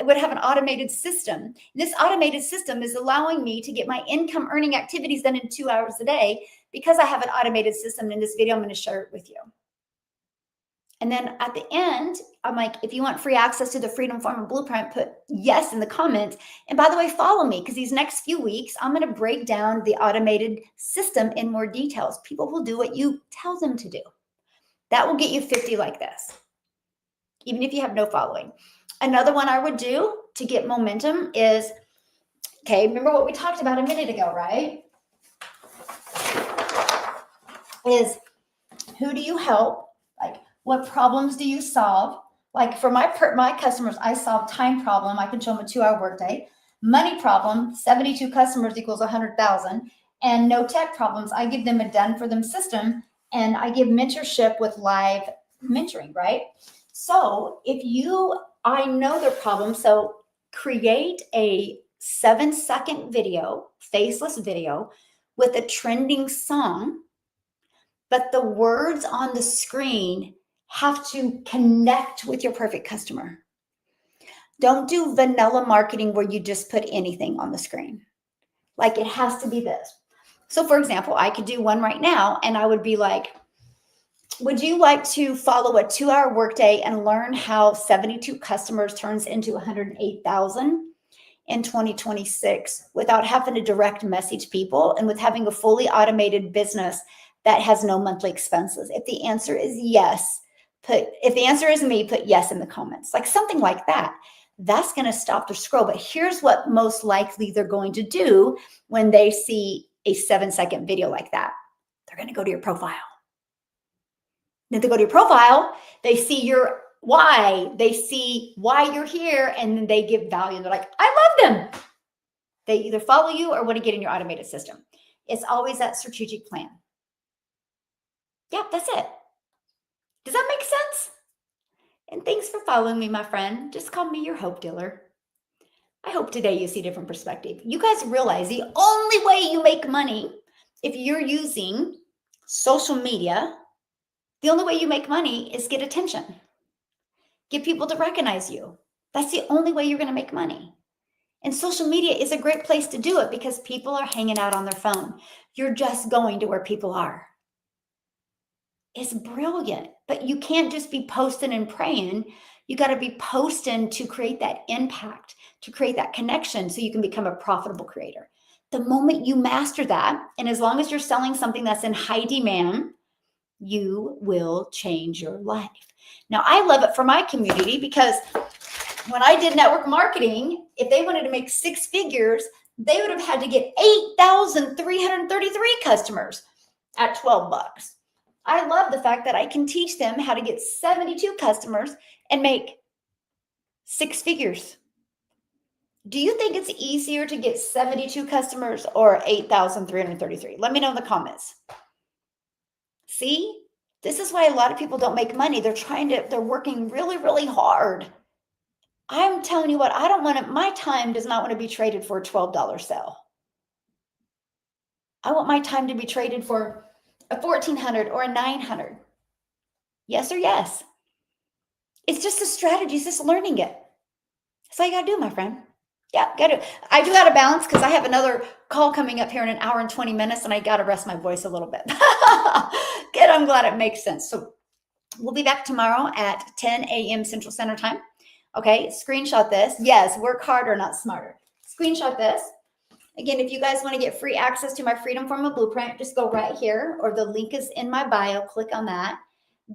S1: would have an automated system. This automated system is allowing me to get my income earning activities done in 2 hours a day because I have an automated system. In this video, I'm going to share it with you. And then at the end, I'm like, if you want free access to the Freedom Farmer Blueprint, put yes in the comments. And by the way, follow me, because these next few weeks, I'm going to break down the automated system in more details. People will do what you tell them to do. That will get you 50 like this, even if you have no following. Another one I would do to get momentum is, okay, remember what we talked about a minute ago, right? Is who do you help? Like, what problems do you solve? Like for my customers, I solve time problem. I can show them a 2-hour workday. Money problem, 72 customers equals 100,000. And no tech problems, I give them a done for them system, and I give mentorship with live mentoring, right? So I know their problem. So create a 7-second video, faceless video with a trending song, but the words on the screen have to connect with your perfect customer. Don't do vanilla marketing where you just put anything on the screen. Like it has to be this. So for example, I could do one right now and I would be like, would you like to follow a 2-hour workday and learn how 72 customers turns into 108,000 in 2026 without having to direct message people and with having a fully automated business that has no monthly expenses? If the answer is yes, if the answer is me, put yes in the comments, like something like that. That's going to stop the scroll. But here's what most likely they're going to do when they see a 7-second video like that. They're going to go to your profile. Then they go to your profile, they see your why, they see why you're here, and then they give value. They're like, I love them. They either follow you or want to get in your automated system. It's always that strategic plan. Yeah, that's it. Does that make sense? And thanks for following me, my friend. Just call me your hope dealer. I hope today you see a different perspective. You guys realize the only way you make money, if you're using social media, the only way you make money is get attention. Get people to recognize you. That's the only way you're going to make money. And social media is a great place to do it because people are hanging out on their phone. You're just going to where people are. It's brilliant, but you can't just be posting and praying. You got to be posting to create that impact, to create that connection so you can become a profitable creator. The moment you master that, and as long as you're selling something that's in high demand, you will change your life. Now, I love it for my community because when I did network marketing, if they wanted to make 6 figures, they would have had to get 8,333 customers at $12. I love the fact that I can teach them how to get 72 customers and make 6 figures. Do you think it's easier to get 72 customers or 8,333? Let me know in the comments. See, this is why a lot of people don't make money. They're working really, really hard. I'm telling you what, I don't want to, my time does not want to be traded for a $12 sale. I want my time to be traded for a $1,400 or a $900. Yes or yes. It's just a strategy. It's just learning it. That's all you got to do, my friend. Yeah, got to. I do got to balance because I have another call coming up here in an hour and 20 minutes, and I got to rest my voice a little bit. Good. I'm glad it makes sense. So we'll be back tomorrow at 10 a.m. Central Standard Time. Okay, screenshot this. Yes, work harder, not smarter. Screenshot this. Again, if you guys want to get free access to my Freedom Formula Blueprint, just go right here, or the link is in my bio. Click on that.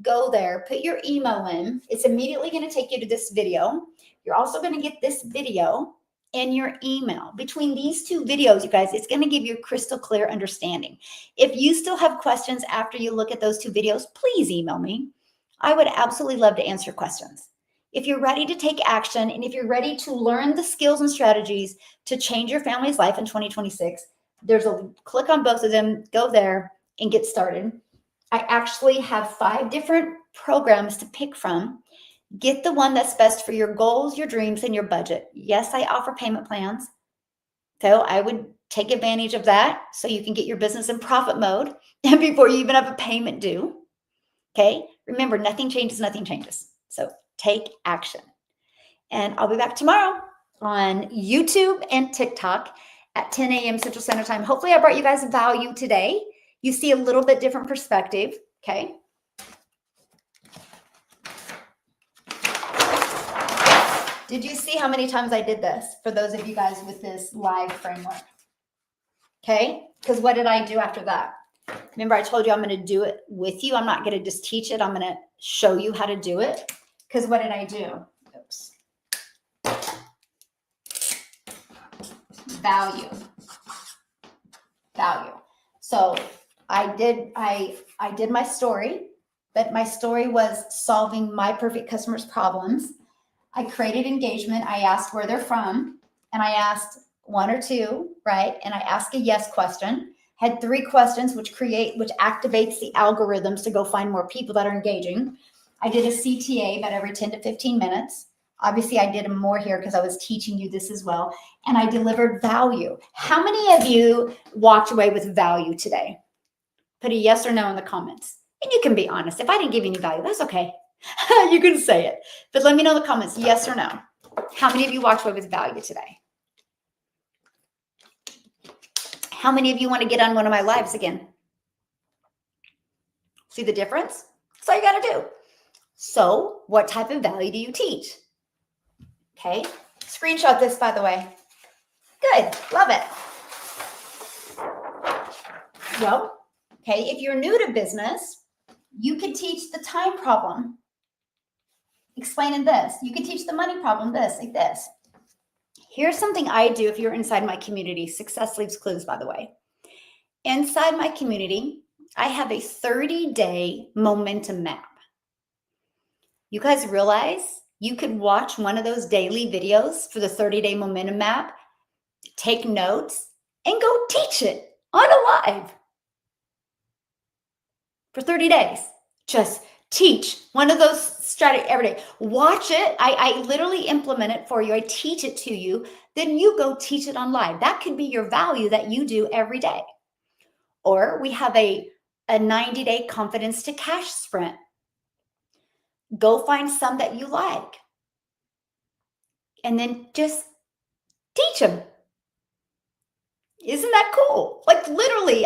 S1: Go there, put your email in. It's immediately going to take you to this video. You're also going to get this video in your email. Between these 2 videos, you guys, it's going to give you a crystal clear understanding. If you still have questions after you look at those 2 videos, please email me. I would absolutely love to answer questions. If you're ready to take action and if you're ready to learn the skills and strategies to change your family's life in 2026, there's a click on both of them, go there and get started. I actually have 5 different programs to pick from. Get the one that's best for your goals, your dreams, and your budget. Yes, I offer payment plans. So I would take advantage of that so you can get your business in profit mode before you even have a payment due. Okay. Remember, nothing changes, nothing changes. So take action. And I'll be back tomorrow on YouTube and TikTok at 10 a.m. Central Standard Time. Hopefully I brought you guys value today. You see a little bit different perspective. Okay. Did you see how many times I did this for those of you guys with this live framework? Okay. Because what did I do after that? Remember, I told you I'm going to do it with you. I'm not going to just teach it. I'm going to show you how to do it. Because what did I do? Oops. Value. So I did my story, but my story was solving my perfect customers' problems. I created engagement. I asked where they're from, and I asked 1 or 2, right? And I asked a yes question. Had 3 questions, which activates the algorithms to go find more people that are engaging. I did a CTA about every 10 to 15 minutes. Obviously, I did more here because I was teaching you this as well. And I delivered value. How many of you walked away with value today? Put a yes or no in the comments. And you can be honest. If I didn't give you any value, that's okay. You can say it. But let me know in the comments, yes or no. How many of you walked away with value today? How many of you want to get on one of my lives again? See the difference? That's all you got to do. So what type of value do you teach? Okay. Screenshot this, by the way. Good. Love it. Well, okay. If you're new to business, you could teach the time problem. Explaining this. You could teach the money problem this, like this. Here's something I do if you're inside my community. Success leaves clues, by the way. Inside my community, I have a 30-day momentum map. You guys realize you could watch one of those daily videos for the 30-day momentum map, take notes, and go teach it on a live for 30 days. Just teach one of those strategies every day. Watch it. I literally implement it for you. I teach it to you. Then you go teach it on live. That could be your value that you do every day. Or we have a 90-day confidence to cash sprint. Go find some that you like. And then just teach them. Isn't that cool? Like literally,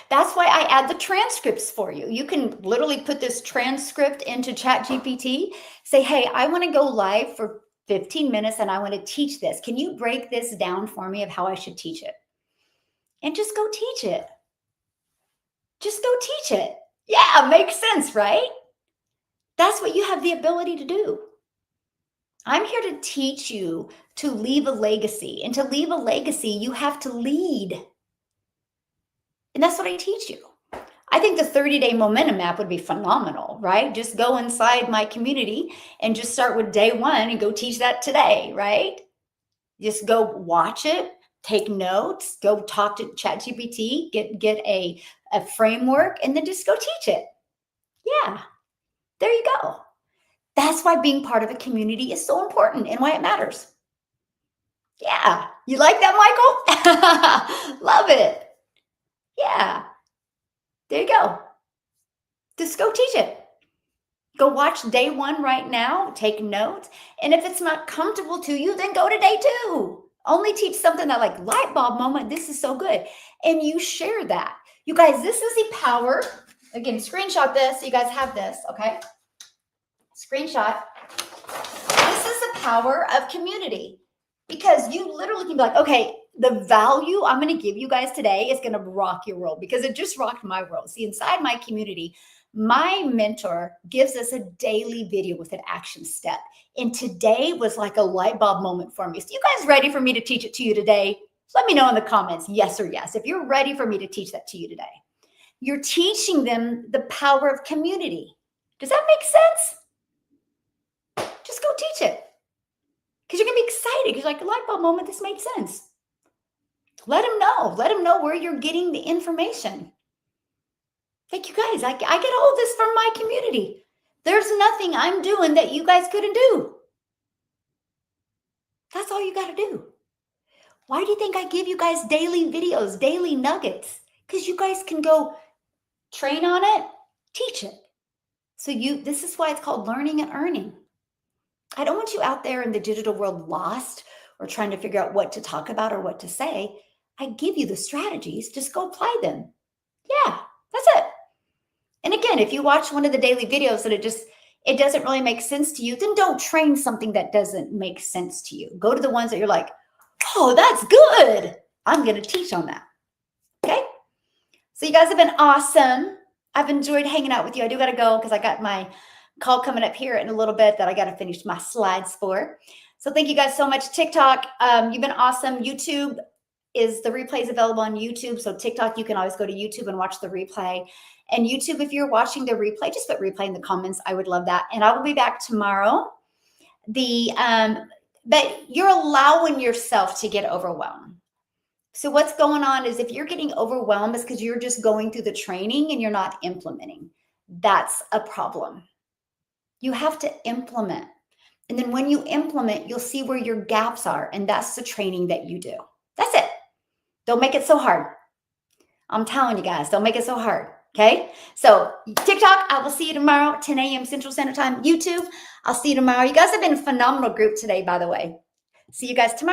S1: that's why I add the transcripts for you. You can literally put this transcript into ChatGPT, say, hey, I want to go live for 15 minutes and I want to teach this. Can you break this down for me of how I should teach it? And just go teach it. Just go teach it. Yeah, makes sense, right? That's what you have the ability to do. I'm here to teach you to leave a legacy. And to leave a legacy, you have to lead. And that's what I teach you. I think the 30-day momentum map would be phenomenal, right? Just go inside my community and just start with day 1 and go teach that today, right? Just go watch it, take notes, go talk to ChatGPT, get a framework, and then just go teach it. Yeah, there you go. That's why being part of a community is so important and why it matters. Yeah, you like that, Michael? Love it. Yeah, there you go. Just go teach it. Go watch day 1 right now, take notes. And if it's not comfortable to you, then go to day 2. Only teach something that like light bulb moment. This is so good. And you share that. You guys, this is the power. Again, screenshot this so you guys have this, okay? Screenshot. This is the power of community because you literally can be like, okay, the value I'm going to give you guys today is going to rock your world because it just rocked my world. See, inside my community, my mentor gives us a daily video with an action step. And today was like a light bulb moment for me. So you guys ready for me to teach it to you today? Let me know in the comments, yes or yes, if you're ready for me to teach that to you today. You're teaching them the power of community. Does that make sense? Just go teach it. Because you're going to be excited. You're like, a light bulb moment, this made sense. Let them know. Let them know where you're getting the information. Like, you guys, I get all this from my community. There's nothing I'm doing that you guys couldn't do. That's all you got to do. Why do you think I give you guys daily videos, daily nuggets? Because you guys can go train on it, teach it. So this is why it's called learning and earning. I don't want you out there in the digital world lost or trying to figure out what to talk about or what to say. I give you the strategies. Just go apply them. Yeah, that's it. And again, if you watch one of the daily videos and it doesn't really make sense to you, then don't train something that doesn't make sense to you. Go to the ones that you're like, oh, that's good. I'm going to teach on that. Okay? So you guys have been awesome. I've enjoyed hanging out with you. I do got to go because I got my call coming up here in a little bit that I got to finish my slides for. So thank you guys so much. TikTok, you've been awesome. YouTube the replay is available on YouTube. So TikTok, you can always go to YouTube and watch the replay. And YouTube, if you're watching the replay, just put replay in the comments. I would love that. And I will be back tomorrow. But you're allowing yourself to get overwhelmed. So what's going on is if you're getting overwhelmed, it's because you're just going through the training and you're not implementing. That's a problem. You have to implement. And then when you implement, you'll see where your gaps are. And that's the training that you do. That's it. Don't make it so hard. I'm telling you guys, don't make it so hard. Okay. So TikTok, I will see you tomorrow, 10 a.m. Central Standard Time. YouTube, I'll see you tomorrow. You guys have been a phenomenal group today, by the way. See you guys tomorrow.